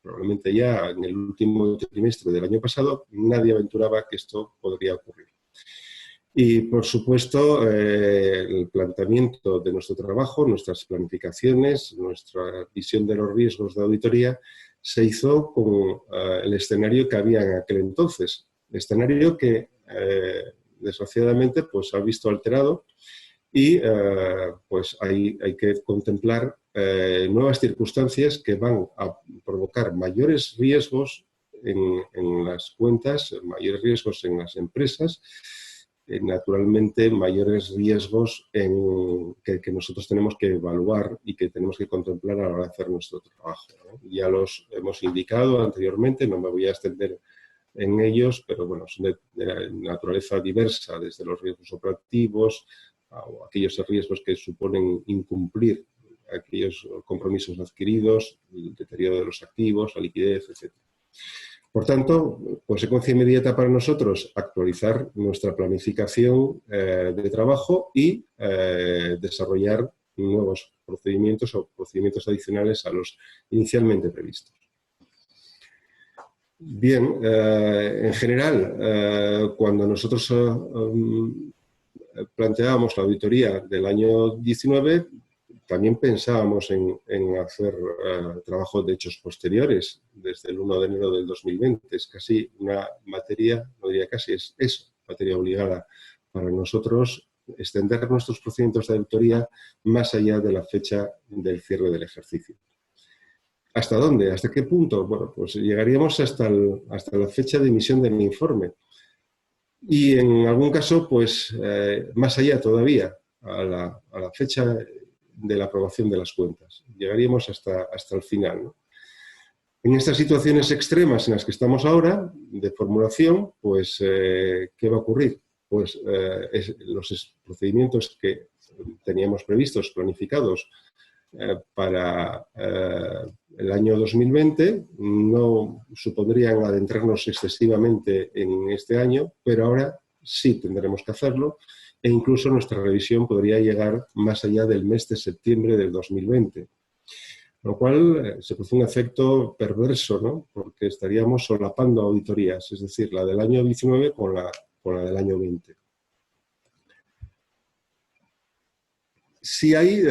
probablemente ya en el último trimestre del año pasado, nadie aventuraba que esto podría ocurrir. Y, por supuesto, el planteamiento de nuestro trabajo, nuestras planificaciones, nuestra visión de los riesgos de auditoría, se hizo con el escenario que había en aquel entonces. Escenario que, desgraciadamente, pues, ha visto alterado y pues hay que contemplar nuevas circunstancias que van a provocar mayores riesgos en las cuentas, mayores riesgos en las empresas, naturalmente mayores riesgos que nosotros tenemos que evaluar y que tenemos que contemplar a la hora de hacer nuestro trabajo, ¿no? Ya los hemos indicado anteriormente, no me voy a extender en ellos, pero bueno, son de naturaleza diversa, desde los riesgos operativos o aquellos riesgos que suponen incumplir aquellos compromisos adquiridos, el deterioro de los activos, la liquidez, etc. Por tanto, consecuencia inmediata para nosotros, actualizar nuestra planificación de trabajo y desarrollar nuevos procedimientos o procedimientos adicionales a los inicialmente previstos. Bien, en general, cuando nosotros planteábamos la auditoría del año 19, también pensábamos en hacer trabajo de hechos posteriores desde el 1 de enero del 2020. Es casi una materia, no diría casi, es materia obligada para nosotros extender nuestros procedimientos de auditoría más allá de la fecha del cierre del ejercicio. ¿Hasta dónde? ¿Hasta qué punto? Bueno, pues llegaríamos hasta la fecha de emisión del informe. Y en algún caso, pues más allá todavía, a la fecha de la aprobación de las cuentas. Llegaríamos hasta el final, ¿no? En estas situaciones extremas en las que estamos ahora, de formulación, pues, ¿qué va a ocurrir? Pues los procedimientos que teníamos previstos, planificados para el año 2020, no supondrían adentrarnos excesivamente en este año, pero ahora sí tendremos que hacerlo. E incluso nuestra revisión podría llegar más allá del mes de septiembre del 2020. Lo cual se produce un efecto perverso, ¿no? Porque estaríamos solapando auditorías, es decir, la del año 19 con la del año 20. Si hay,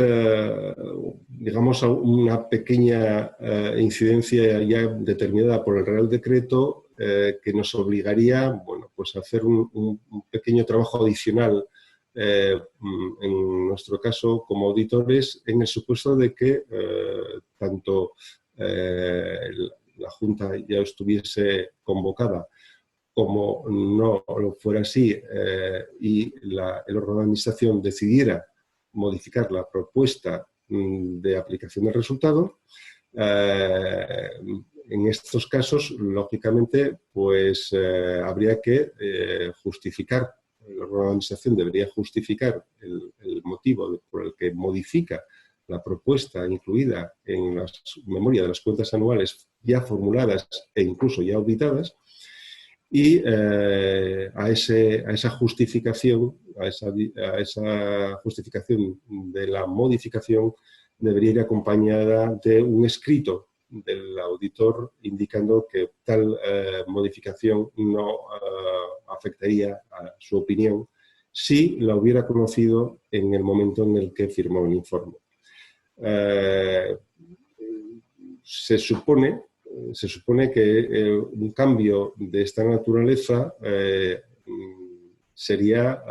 digamos, una pequeña incidencia ya determinada por el Real Decreto que nos obligaría, bueno, pues a hacer un pequeño trabajo adicional en nuestro caso como auditores, en el supuesto de que tanto la Junta ya estuviese convocada, como no lo fuera así y el órgano de administración decidiera modificar la propuesta de aplicación del resultado, en estos casos, lógicamente, pues habría que justificar, el órgano de administración debería justificar el motivo por el que modifica la propuesta incluida en la memoria de las cuentas anuales ya formuladas e incluso ya auditadas, y a esa justificación de la modificación debería ir acompañada de un escrito del auditor indicando que tal modificación no afectaría a su opinión si la hubiera conocido en el momento en el que firmó el informe. Se supone que un cambio de esta naturaleza sería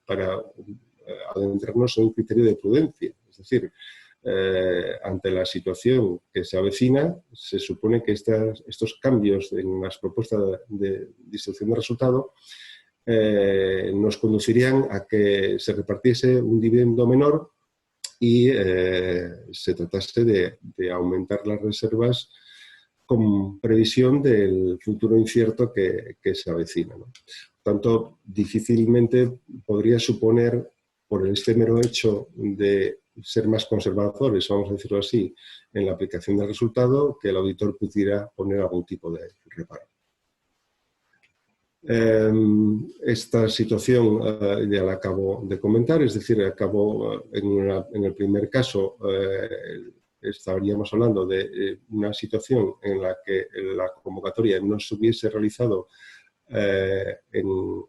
para adentrarnos en un criterio de prudencia. Es decir, ante la situación que se avecina, se supone que estos cambios en las propuestas de distribución de resultado nos conducirían a que se repartiese un dividendo menor y se tratase de aumentar las reservas con previsión del futuro incierto que se avecina, ¿no? Por tanto, difícilmente podría suponer, por este mero hecho de ser más conservadores, vamos a decirlo así, en la aplicación del resultado, que el auditor pudiera poner algún tipo de reparo. Esta situación ya la acabo de comentar, es decir, en el primer caso estaríamos hablando de una situación en la que la convocatoria no se hubiese realizado en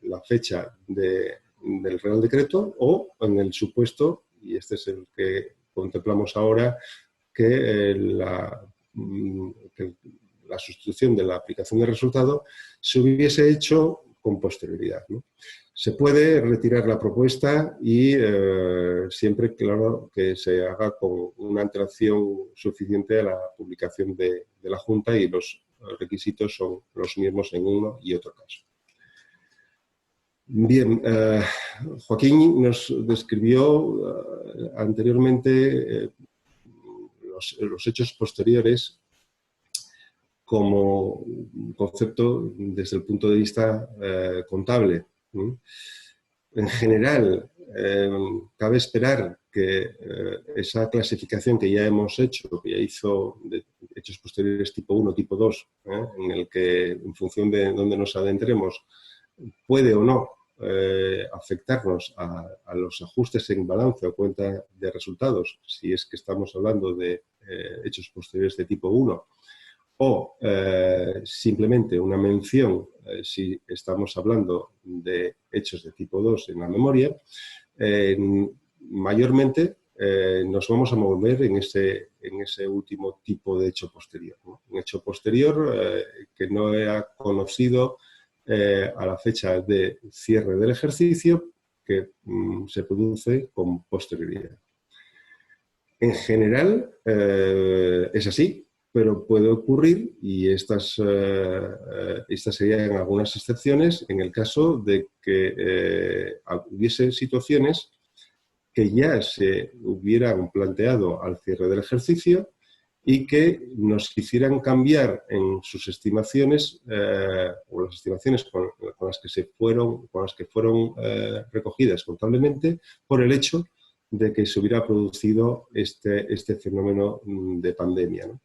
la fecha del Real Decreto, o en el supuesto, y este es el que contemplamos ahora, que la sustitución de la aplicación de resultado se hubiese hecho con posterioridad, ¿no? Se puede retirar la propuesta y siempre, claro, que se haga con una antelación suficiente a la publicación de la Junta, y los requisitos son los mismos en uno y otro caso. Bien, Joaquín nos describió anteriormente los hechos posteriores como un concepto desde el punto de vista contable. En general, cabe esperar que esa clasificación que ya hemos hecho, que ya hizo de hechos posteriores tipo 1, tipo 2, en el que, en función de dónde nos adentremos, puede o no afectarnos a los ajustes en balance o cuenta de resultados, si es que estamos hablando de hechos posteriores de tipo 1, o simplemente una mención si estamos hablando de hechos de tipo 2 en la memoria. Mayormente nos vamos a mover en ese último tipo de hecho posterior, ¿no? Un hecho posterior que no ha conocido a la fecha de cierre del ejercicio, que se produce con posterioridad. En general es así, pero puede ocurrir, y estas serían algunas excepciones, en el caso de que hubiese situaciones que ya se hubieran planteado al cierre del ejercicio y que nos hicieran cambiar en sus estimaciones o las estimaciones con las que fueron recogidas contablemente, por el hecho de que se hubiera producido este fenómeno de pandemia, ¿no?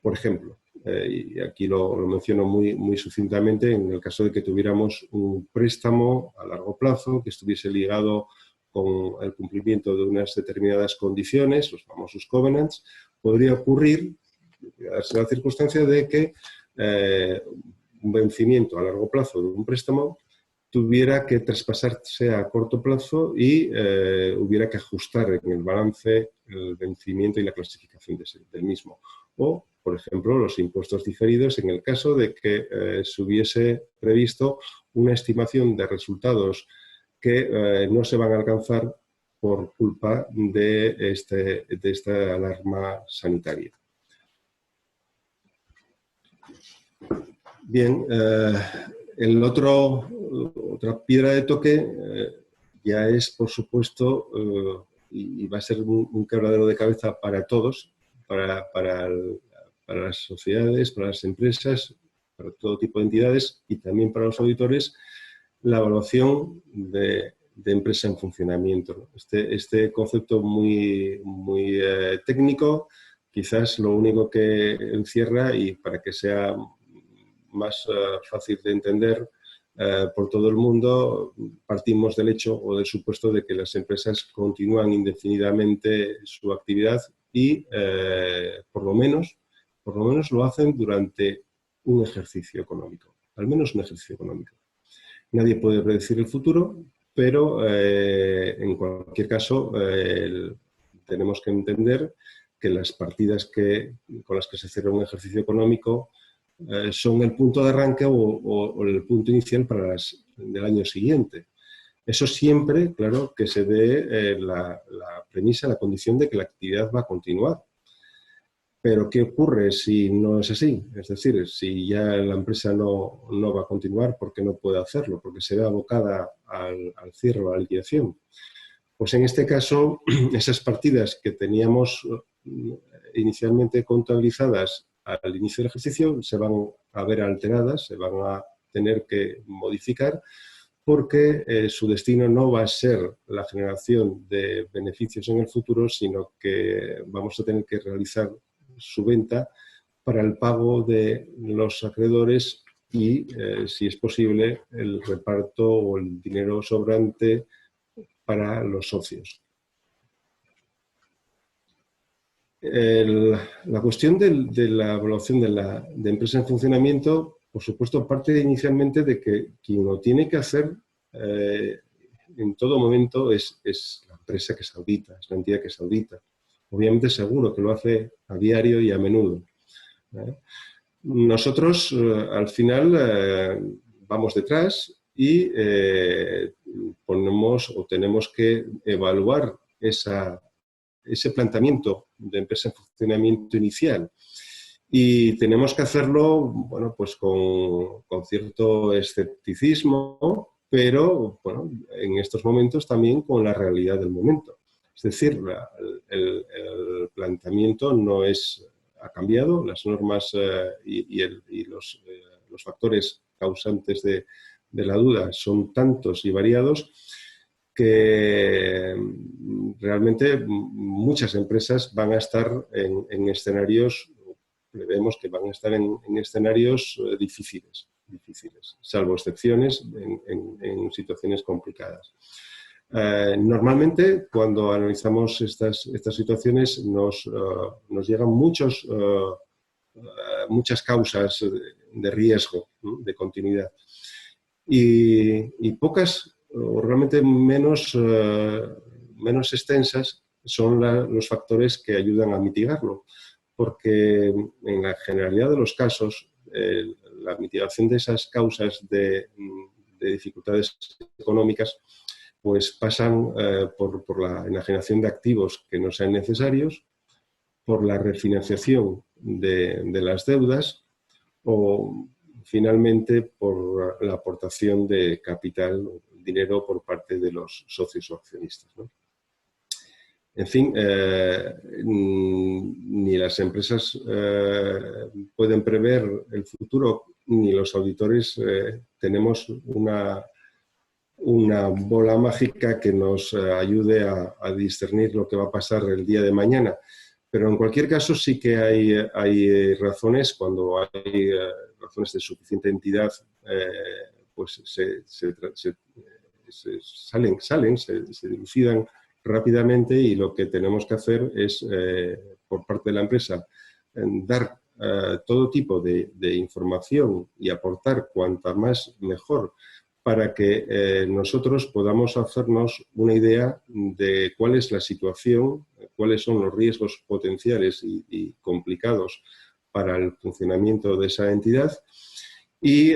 Por ejemplo, y aquí lo menciono muy sucintamente, en el caso de que tuviéramos un préstamo a largo plazo que estuviese ligado con el cumplimiento de unas determinadas condiciones, los famosos covenants, podría ocurrir, darse la circunstancia de que un vencimiento a largo plazo de un préstamo tuviera que traspasarse a corto plazo y hubiera que ajustar en el balance el vencimiento y la clasificación del mismo. O, por ejemplo, los impuestos diferidos en el caso de que se hubiese previsto una estimación de resultados que no se van a alcanzar por culpa de esta alarma sanitaria. Bien, otra piedra de toque ya es, por supuesto, y va a ser un quebradero de cabeza para todos, para las sociedades, para las empresas, para todo tipo de entidades y también para los auditores, la evaluación de empresa en funcionamiento. Este concepto muy técnico, quizás lo único que encierra, y para que sea más fácil de entender por todo el mundo, partimos del hecho o del supuesto de que las empresas continúan indefinidamente su actividad y por lo menos lo hacen durante un ejercicio económico, al menos un ejercicio económico. Nadie puede predecir el futuro, pero en cualquier caso tenemos que entender que las partidas con las que se cierra un ejercicio económico son el punto de arranque o el punto inicial del año siguiente. Eso siempre, claro, que se dé la premisa, la condición de que la actividad va a continuar. Pero ¿qué ocurre si no es así? Es decir, si ya la empresa no va a continuar, ¿por qué no puede hacerlo? Porque se ve abocada al cierre o a la liquidación. Pues en este caso, esas partidas que teníamos inicialmente contabilizadas al inicio del ejercicio se van a ver alteradas, se van a tener que modificar, porque su destino no va a ser la generación de beneficios en el futuro, sino que vamos a tener que realizar su venta para el pago de los acreedores y, si es posible, el reparto o el dinero sobrante para los socios. La cuestión de la evaluación de empresa en funcionamiento, por supuesto, parte inicialmente de que quien lo tiene que hacer en todo momento es la empresa que se audita, es la entidad que se audita. Obviamente seguro que lo hace a diario y a menudo. Nosotros al final vamos detrás y tenemos que evaluar ese planteamiento de empresa en funcionamiento inicial. Y tenemos que hacerlo, bueno, pues con cierto escepticismo, pero bueno, en estos momentos también con la realidad del momento. Es decir, el planteamiento ha cambiado, las normas y los factores causantes de la duda son tantos y variados que realmente muchas empresas van a estar en escenarios, prevemos que van a estar en escenarios difíciles, salvo excepciones en situaciones complicadas. Normalmente, cuando analizamos estas situaciones, nos llegan muchas causas de riesgo, ¿no?, de continuidad. Y pocas, o realmente menos extensas, son los factores que ayudan a mitigarlo. Porque en la generalidad de los casos, la mitigación de esas causas de dificultades económicas pues pasan por la enajenación de activos que no sean necesarios, por la refinanciación de las deudas o finalmente por la aportación de capital, dinero por parte de los socios o accionistas, ¿no? En fin, ni las empresas pueden prever el futuro, ni los auditores tenemos una bola mágica que nos ayude a discernir lo que va a pasar el día de mañana. Pero en cualquier caso sí que hay razones, cuando hay razones de suficiente entidad, pues se dilucidan rápidamente, y lo que tenemos que hacer es, por parte de la empresa, dar todo tipo de información y aportar cuanta más mejor, para que nosotros podamos hacernos una idea de cuál es la situación, cuáles son los riesgos potenciales y complicados para el funcionamiento de esa entidad y,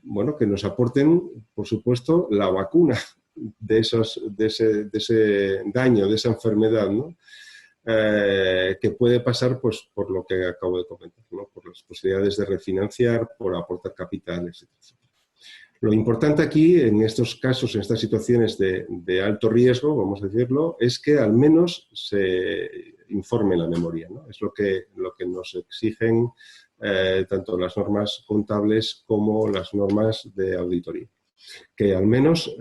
bueno, que nos aporten, por supuesto, la vacuna de ese daño, de esa enfermedad, ¿no? Que puede pasar pues, por lo que acabo de comentar, ¿no? Por las posibilidades de refinanciar, por aportar capital, etc. Lo importante aquí, en estos casos, en estas situaciones de alto riesgo, vamos a decirlo, es que al menos se informe la memoria, ¿no? Es lo que nos exigen tanto las normas contables como las normas de auditoría. Que al menos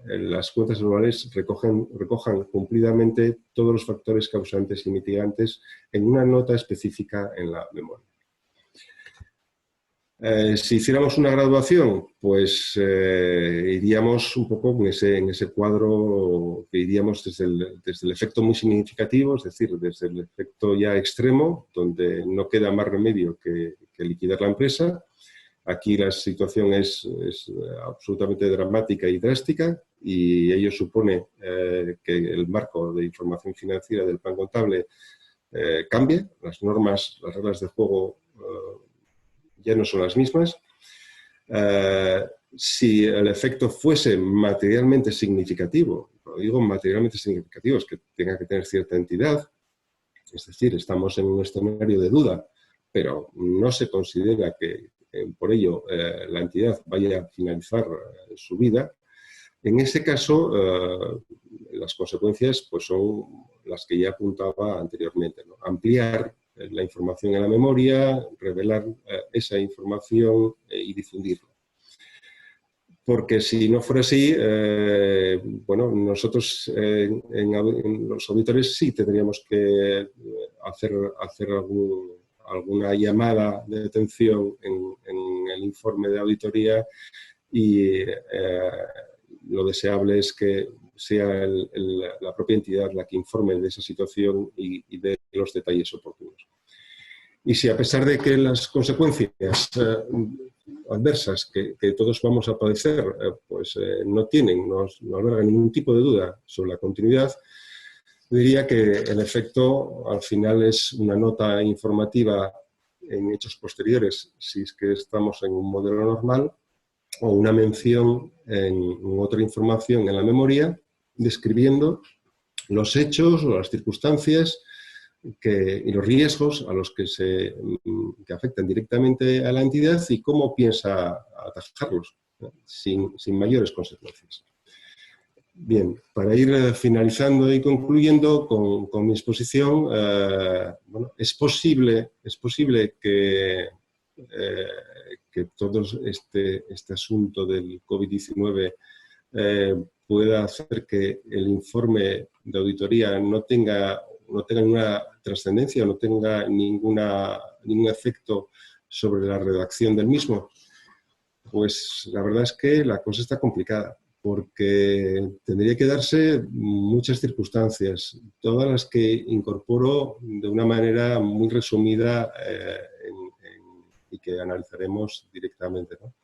las cuentas anuales recojan cumplidamente todos los factores causantes y mitigantes en una nota específica en la memoria. Si hiciéramos una graduación, pues iríamos un poco en ese cuadro que iríamos desde el efecto muy significativo, es decir, desde el efecto ya extremo, donde no queda más remedio que liquidar la empresa. Aquí la situación es absolutamente dramática y drástica y ello supone que el marco de información financiera del plan contable cambie, las normas, las reglas de juego ya no son las mismas. Si el efecto fuese materialmente significativo, lo digo materialmente significativo, es que tenga que tener cierta entidad, es decir, estamos en un escenario de duda, pero no se considera que por ello la entidad vaya a finalizar su vida, en ese caso las consecuencias pues, son las que ya apuntaba anteriormente, ¿no? Ampliar la información en la memoria, revelar esa información y difundirla. Porque si no fuera así, bueno, nosotros en los auditores sí tendríamos que hacer alguna llamada de atención en el informe de auditoría y lo deseable es que sea la propia entidad la que informe de esa situación y de los detalles oportunos. Y si a pesar de que las consecuencias adversas que todos vamos a padecer pues no albergan ningún tipo de duda sobre la continuidad, diría que en efecto al final es una nota informativa en hechos posteriores, si es que estamos en un modelo normal, o una mención en otra información en la memoria describiendo los hechos o las circunstancias y los riesgos a los que afectan directamente a la entidad y cómo piensa atajarlos, ¿no? sin mayores consecuencias. Bien, para ir finalizando y concluyendo con mi exposición, bueno, es posible que todo este asunto del COVID-19 pueda hacer que el informe de auditoría no tenga ninguna trascendencia, no tenga ningún efecto sobre la redacción del mismo. Pues la verdad es que la cosa está complicada, porque tendría que darse muchas circunstancias, todas las que incorporo de una manera muy resumida y que analizaremos directamente, ¿no?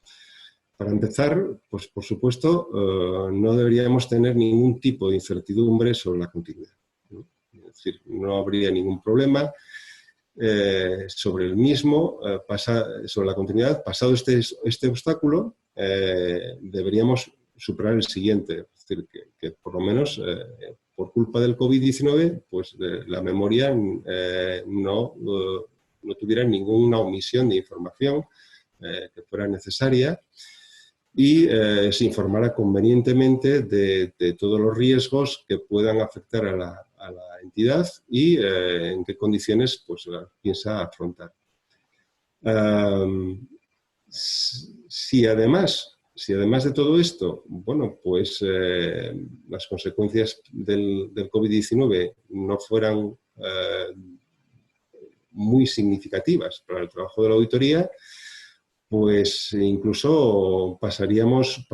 Para empezar, pues por supuesto, no deberíamos tener ningún tipo de incertidumbre sobre la continuidad, ¿no? Es decir, no habría ningún problema sobre el mismo, sobre la continuidad. Pasado este obstáculo, deberíamos superar el siguiente, es decir, que por lo menos por culpa del COVID-19, pues la memoria no tuviera ninguna omisión de información que fuera necesaria y se informara convenientemente de todos los riesgos que puedan afectar a la entidad y en qué condiciones pues, la piensa afrontar. Si además de todo esto, bueno, pues las consecuencias del COVID-19 no fueran muy significativas para el trabajo de la auditoría, pues incluso pasaríamos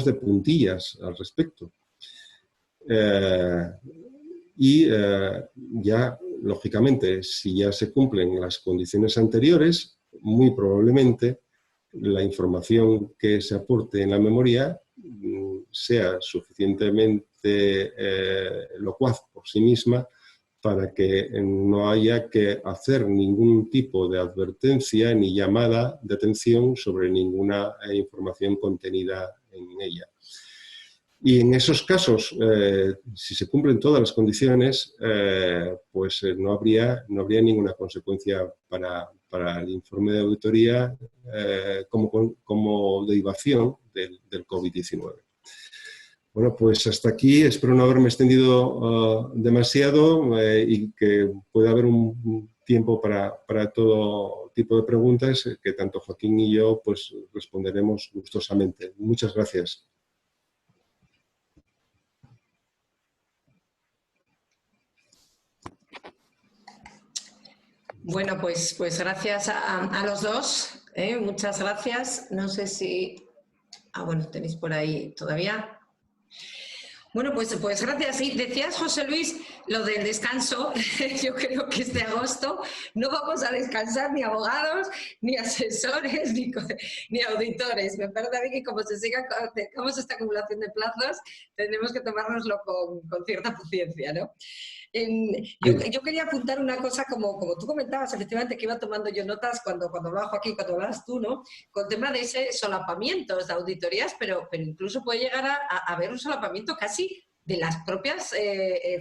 de puntillas al respecto. Ya, lógicamente, si ya se cumplen las condiciones anteriores, muy probablemente la información que se aporte en la memoria sea suficientemente locuaz por sí misma para que no haya que hacer ningún tipo de advertencia ni llamada de atención sobre ninguna información contenida en ella. Y en esos casos, si se cumplen todas las condiciones, pues no habría ninguna consecuencia para el informe de auditoría como derivación del COVID-19. Bueno, pues hasta aquí. Espero no haberme extendido demasiado y que pueda haber un tiempo para todo tipo de preguntas que tanto Joaquín y yo pues responderemos gustosamente. Muchas gracias. Bueno, pues gracias a los dos, muchas gracias. No sé si... bueno, tenéis por ahí todavía. Bueno, pues gracias. Sí, decías, José Luis, lo del descanso. Yo creo que este agosto no vamos a descansar ni abogados, ni asesores, ni auditores. Me parece a mí que como tengamos esta acumulación de plazos, tendremos que tomárnoslo con cierta paciencia, ¿no? Yo quería apuntar una cosa, como tú comentabas, efectivamente, que iba tomando yo notas cuando hablaba Joaquín, cuando hablabas tú, ¿no? Con el tema de ese solapamiento de auditorías, pero incluso puede llegar a haber un solapamiento casi de las propias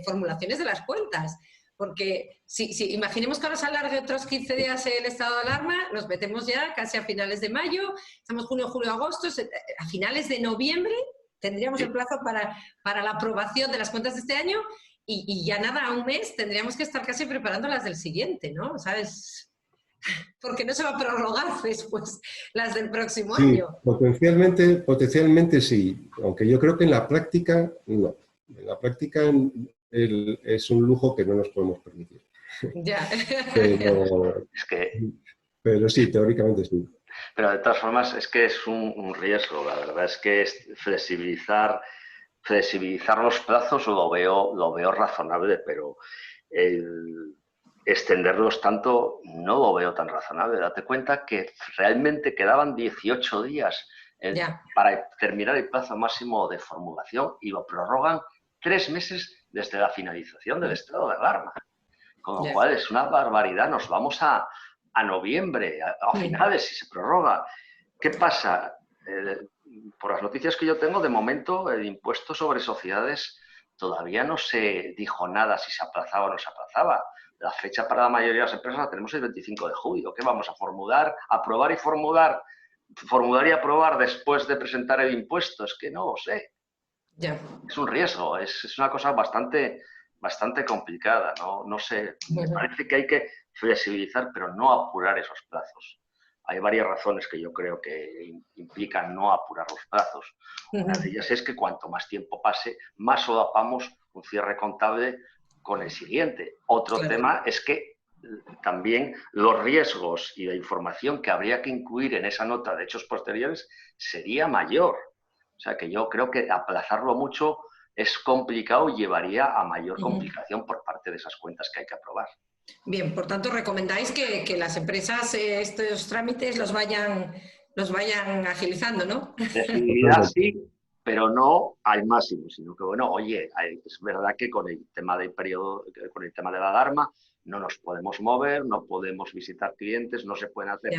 formulaciones de las cuentas. Porque si imaginemos que ahora se alargue otros 15 días el estado de alarma, nos metemos ya casi a finales de mayo, estamos junio, julio, agosto, a finales de noviembre tendríamos el plazo para la aprobación de las cuentas de este año. Y ya nada, a un mes tendríamos que estar casi preparando las del siguiente, ¿no? ¿Sabes? Porque no se va a prorrogar después las del próximo año. Potencialmente sí, aunque yo creo que en la práctica no. En la práctica es un lujo que no nos podemos permitir. Ya. Pero sí, teóricamente sí. Pero de todas formas es que es un riesgo, la verdad es que flexibilizar los plazos lo veo razonable, pero extenderlos tanto no lo veo tan razonable. Date cuenta que realmente quedaban 18 días para terminar el plazo máximo de formulación y lo prorrogan 3 meses desde la finalización del estado de alarma. Con lo cual es una barbaridad. Nos vamos a noviembre, a finales, si se prorroga. ¿Qué pasa? Por las noticias que yo tengo, de momento el impuesto sobre sociedades todavía no se dijo nada si se aplazaba o no se aplazaba. La fecha para la mayoría de las empresas la tenemos el 25 de julio. ¿Qué vamos a formular? ¿Aprobar y formular? ¿Formular y aprobar después de presentar el impuesto? Es que no lo sé. Es un riesgo, es una cosa bastante complicada. No sé, me parece que hay que flexibilizar, pero no apurar esos plazos. Hay varias razones que yo creo que implican no apurar los plazos. Una de ellas es que cuanto más tiempo pase, más solapamos un cierre contable con el siguiente. Otro tema es que también los riesgos y la información que habría que incluir en esa nota de hechos posteriores sería mayor. O sea que yo creo que aplazarlo mucho es complicado y llevaría a mayor complicación por parte de esas cuentas que hay que aprobar. Bien, por tanto, recomendáis que las empresas estos trámites los vayan agilizando, ¿no? Flexibilidad sí, pero no al máximo, sino que, bueno, oye, es verdad que con el tema del periodo, con el tema de la alarma, no nos podemos mover, no podemos visitar clientes, no se pueden hacer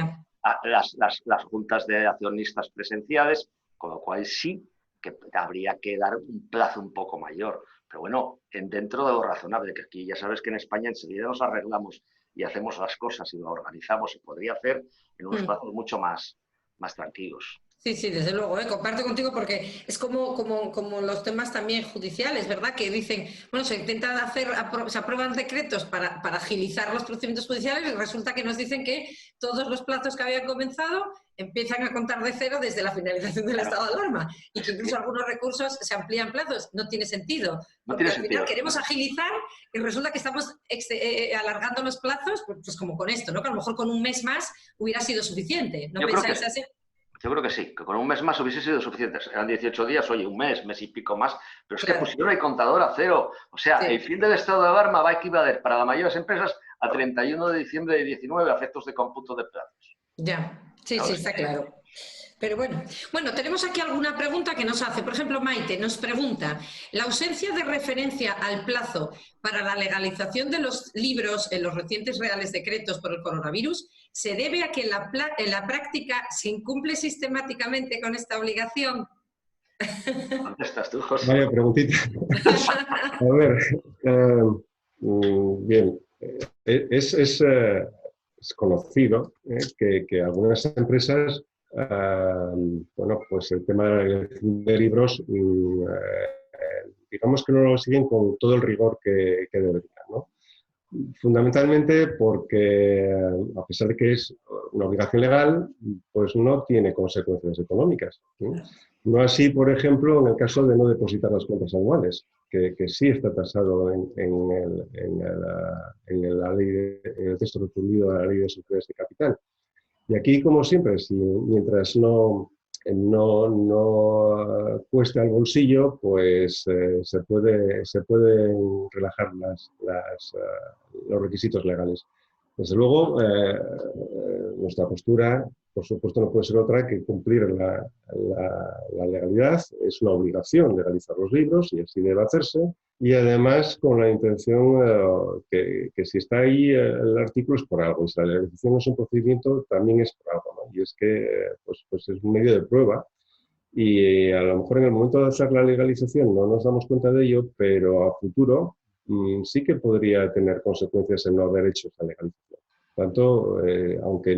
las juntas de accionistas presenciales, con lo cual sí que habría que dar un plazo un poco mayor. Pero bueno, dentro de lo razonable, que aquí ya sabes que en España enseguida nos arreglamos y hacemos las cosas y lo organizamos, se podría hacer en unos plazos mucho más tranquilos. Sí, desde luego, comparto contigo porque es como los temas también judiciales, ¿verdad? Que dicen, bueno, se intentan se aprueban decretos para agilizar los procedimientos judiciales y resulta que nos dicen que todos los plazos que habían comenzado empiezan a contar de cero desde la finalización del estado de alarma y que incluso algunos recursos se amplían plazos. No tiene sentido. Porque al final queremos agilizar y resulta que estamos alargando los plazos, pues como con esto, ¿no? Que a lo mejor con un mes más hubiera sido suficiente. ¿No pensáis así? Yo creo que sí, que con un mes más hubiese sido suficiente. Eran 18 días, oye, un mes y pico más, pero es que pusieron el contador a cero. O sea, el fin del estado de alarma va a equivaler para la mayoría de las empresas a 31 de diciembre de 19 a efectos de cómputo de plazos. Sí, está claro. Pero bueno, tenemos aquí alguna pregunta que nos hace. Por ejemplo, Maite nos pregunta, ¿la ausencia de referencia al plazo para la legalización de los libros en los recientes reales decretos por el coronavirus se debe a que en la práctica se incumple sistemáticamente con esta obligación? ¿Dónde estás tú, José? Vaya preguntita. A ver, bien, es conocido que algunas empresas, bueno, pues el tema de libros, digamos que no lo siguen con todo el rigor que deberían, ¿no? Fundamentalmente porque, a pesar de que es una obligación legal, pues no tiene consecuencias económicas, ¿sí? No así, por ejemplo, en el caso de no depositar las cuentas anuales, que sí está tasado en la ley en el texto refundido de la Ley de Sociedades de Capital. Y aquí, como siempre, mientras no cueste al bolsillo, pues se pueden relajar los requisitos legales. Desde luego, nuestra postura, por supuesto, no puede ser otra que cumplir la legalidad. Es una obligación legalizar los libros y así debe hacerse. Y además con la intención que si está ahí el artículo es por algo. Y si la legalización es un procedimiento, también es por algo, ¿no? Y es que pues es un medio de prueba. Y a lo mejor en el momento de hacer la legalización no nos damos cuenta de ello, pero a futuro sí que podría tener consecuencias el no haber hecho esa legalización. Por tanto, aunque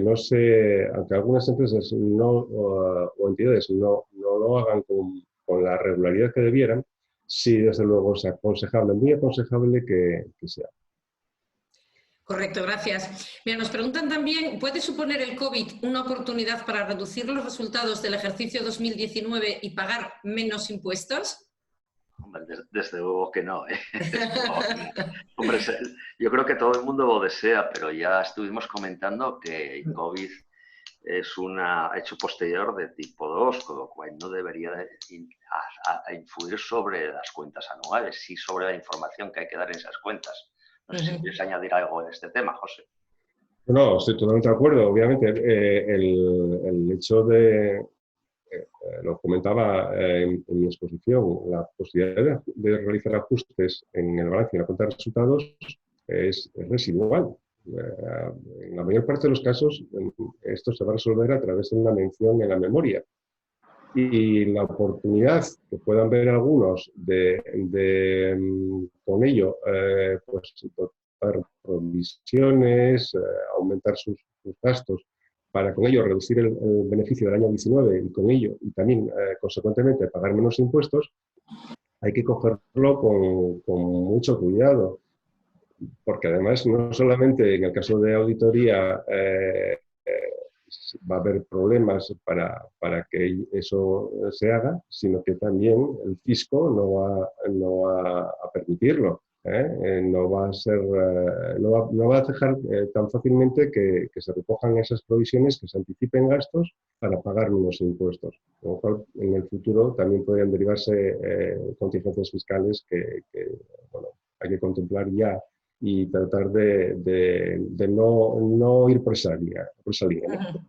algunas empresas o entidades no lo hagan con la regularidad que debieran, sí, desde luego es aconsejable, muy aconsejable que sea. Correcto, gracias. Mira, nos preguntan también, ¿puede suponer el COVID una oportunidad para reducir los resultados del ejercicio 2019 y pagar menos impuestos? Hombre, desde luego que no, ¿eh? Hombre, yo creo que todo el mundo lo desea, pero ya estuvimos comentando que el COVID es un hecho posterior de tipo 2, con lo cual no debería influir sobre las cuentas anuales, sí sobre la información que hay que dar en esas cuentas. No sé si quieres añadir algo en este tema, José. No, estoy totalmente de acuerdo. Obviamente, el hecho de, lo comentaba en mi exposición, la posibilidad de realizar ajustes en el balance y en la cuenta de resultados es residual. En la mayor parte de los casos, esto se va a resolver a través de una mención en la memoria. Y la oportunidad que puedan ver algunos con ello, pues dotar provisiones, aumentar sus gastos, para con ello reducir el beneficio del año 19 y con ello, y también consecuentemente pagar menos impuestos, hay que cogerlo con mucho cuidado. Porque además, no solamente en el caso de auditoría va a haber problemas para que eso se haga, sino que también el fisco no va a permitirlo. No va a dejar tan fácilmente que se recojan esas provisiones, que se anticipen gastos para pagar menos impuestos. Con lo cual, en el futuro también podrían derivarse contingencias fiscales que bueno, hay que contemplar ya y tratar de no ir por esa línea. ¿No?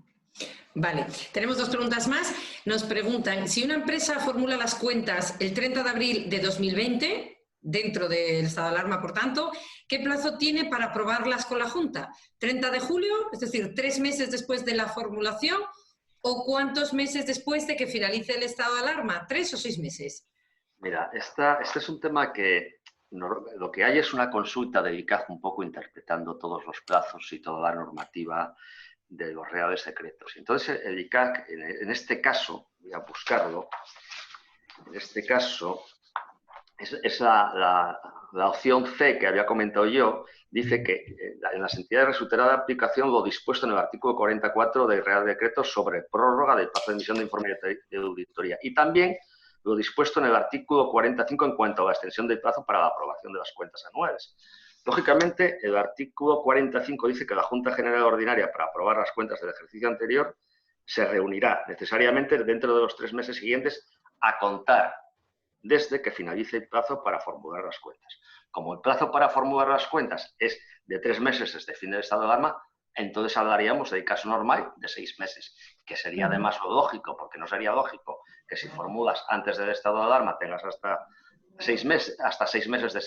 Vale, tenemos dos preguntas más. Nos preguntan, si una empresa formula las cuentas el 30 de abril de 2020, dentro del estado de alarma, por tanto, ¿qué plazo tiene para aprobarlas con la Junta? ¿30 de julio, es decir, 3 meses después de la formulación? ¿O cuántos meses después de que finalice el estado de alarma? ¿3 o 6 meses? Mira, este es un tema que lo que hay es una consulta del ICAG un poco interpretando todos los plazos y toda la normativa de los reales decretos. Entonces, el ICAG, en este caso, voy a buscarlo, en este caso, es la opción C que había comentado yo, dice que en las entidades resultará de aplicación lo dispuesto en el artículo 44 del Real Decreto sobre prórroga del plazo de emisión de informe de auditoría y también lo dispuesto en el artículo 45 en cuanto a la extensión del plazo para la aprobación de las cuentas anuales. Lógicamente, el artículo 45 dice que la Junta General Ordinaria para aprobar las cuentas del ejercicio anterior se reunirá necesariamente dentro de los 3 meses siguientes a contar desde que finalice el plazo para formular las cuentas. Como el plazo para formular las cuentas es de 3 meses desde el fin del estado de alarma, entonces hablaríamos del caso normal de 6 meses, que sería además lo lógico, porque no sería lógico que si formulas antes del estado de alarma tengas hasta 6 meses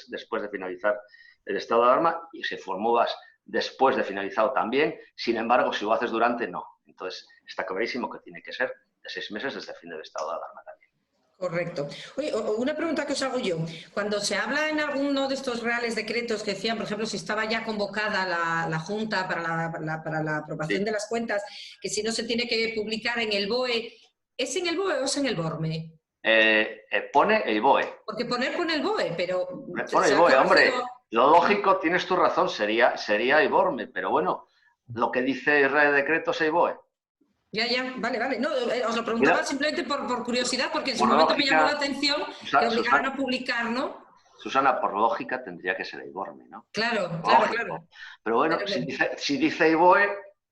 después de finalizar el estado de alarma y si formulas después de finalizado también, sin embargo, si lo haces durante, no. Entonces, está clarísimo que tiene que ser de 6 meses desde el fin del estado de alarma también. Correcto. Oye, una pregunta que os hago yo. Cuando se habla en alguno de estos reales decretos que decían, por ejemplo, si estaba ya convocada la Junta para la aprobación Sí. de las cuentas, que si no se tiene que publicar en el BOE, ¿es en el BOE o es en el BORME? Pone el BOE. Porque pone el BOE, pero... Pone el BOE, hombre. Lo lógico, tienes tu razón, sería el BORME, pero bueno, lo que dice el Real Decreto es el BOE. Ya, vale. No, os lo preguntaba simplemente por curiosidad, porque en su Por momento lógica, me llamó la atención que obligaran a publicar, ¿no? Susana, por lógica tendría que ser el BORME, ¿no? Claro. Pero bueno, si dice el BOE,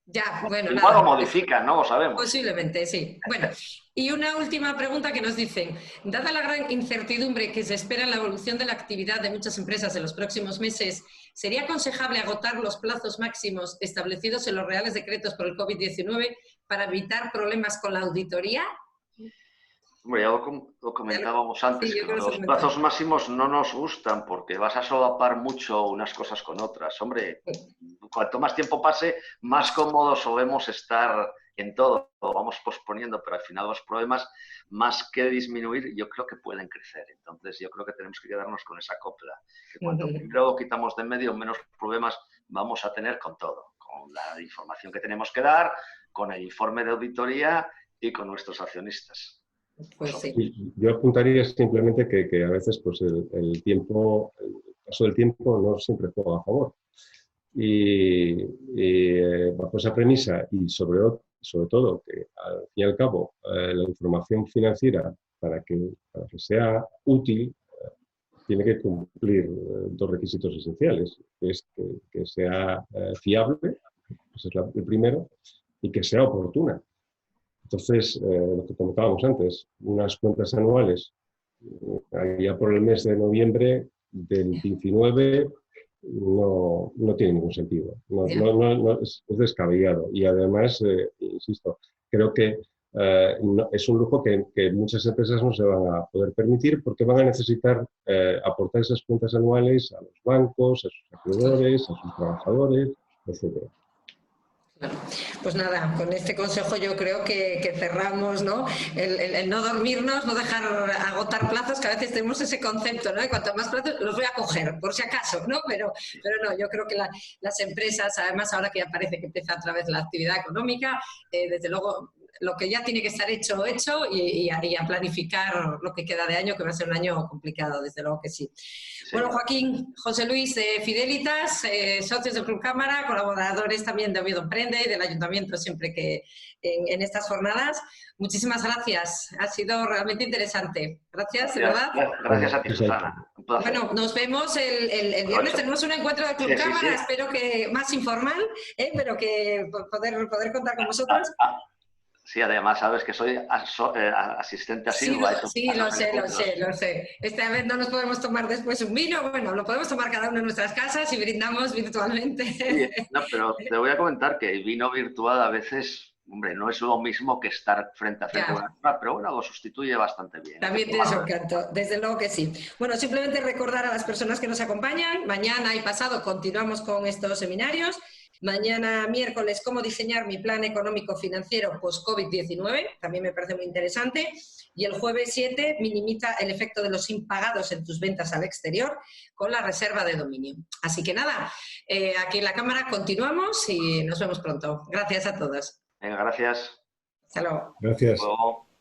ya, bueno, igual nada, lo modifican, no lo sabemos. Posiblemente, sí. Bueno, y una última pregunta que nos dicen. Dada la gran incertidumbre que se espera en la evolución de la actividad de muchas empresas en los próximos meses, ¿sería aconsejable agotar los plazos máximos establecidos en los reales decretos por el COVID-19 para evitar problemas con la auditoría? Hombre, ya lo comentábamos antes, sí, que los plazos máximos no nos gustan porque vas a solapar mucho unas cosas con otras. Hombre, cuanto más tiempo pase, más cómodos solemos estar en todo. Lo vamos posponiendo, pero al final los problemas, más que disminuir, yo creo que pueden crecer. Entonces, yo creo que tenemos que quedarnos con esa copla. Que cuanto primero lo quitamos de en medio, menos problemas vamos a tener con todo. Con la información que tenemos que dar, con el informe de auditoría y con nuestros accionistas. Pues sí. Yo apuntaría simplemente que a veces pues el paso del tiempo no siempre juega a favor. Y bajo esa premisa y sobre todo que al fin y al cabo la información financiera para que sea útil tiene que cumplir dos requisitos esenciales, que es que sea fiable, ese es el primero, y que sea oportuna. Entonces, lo que comentábamos antes, unas cuentas anuales, allá por el mes de noviembre del 19, no tiene ningún sentido. Es descabellado. Y además, insisto, creo que es un lujo que muchas empresas no se van a poder permitir porque van a necesitar aportar esas cuentas anuales a los bancos, a sus acreedores, a sus trabajadores, etc. Pues nada, con este consejo yo creo que cerramos, ¿no? El no dormirnos, no dejar agotar plazos, que a veces tenemos ese concepto, ¿no? Y cuanto más plazos los voy a coger, por si acaso, ¿no? Pero no, yo creo que las empresas, además ahora que ya parece que empieza otra vez la actividad económica, desde luego lo que ya tiene que estar hecho y a planificar lo que queda de año, que va a ser un año complicado, desde luego que sí. Bueno, Joaquín, José Luis de Fidelitas, socios del Club Cámara, colaboradores también de Oviedo Emprende y del Ayuntamiento siempre que en estas jornadas. Muchísimas gracias, ha sido realmente interesante. Gracias, de verdad. Gracias a ti, Susana. Un placer. Bueno, nos vemos el viernes, tenemos un encuentro del Club Cámara, espero que más informal, pero que poder contar con vosotros. Sí, además sabes que soy asistente asiduo. Sí, lo sé. Esta vez no nos podemos tomar después un vino, bueno, lo podemos tomar cada uno en nuestras casas y brindamos virtualmente. Sí, no, pero te voy a comentar que el vino virtual a veces, hombre, no es lo mismo que estar frente a frente, pero bueno, lo sustituye bastante bien. También tiene su encanto, desde luego que sí. Bueno, simplemente recordar a las personas que nos acompañan, mañana y pasado continuamos con estos seminarios. Mañana miércoles, cómo diseñar mi plan económico financiero post-COVID-19, también me parece muy interesante. Y el jueves 7, minimiza el efecto de los impagados en tus ventas al exterior con la reserva de dominio. Así que nada, aquí en la Cámara continuamos y nos vemos pronto. Gracias a todos. Venga, gracias. Hasta luego. Gracias. Hasta luego.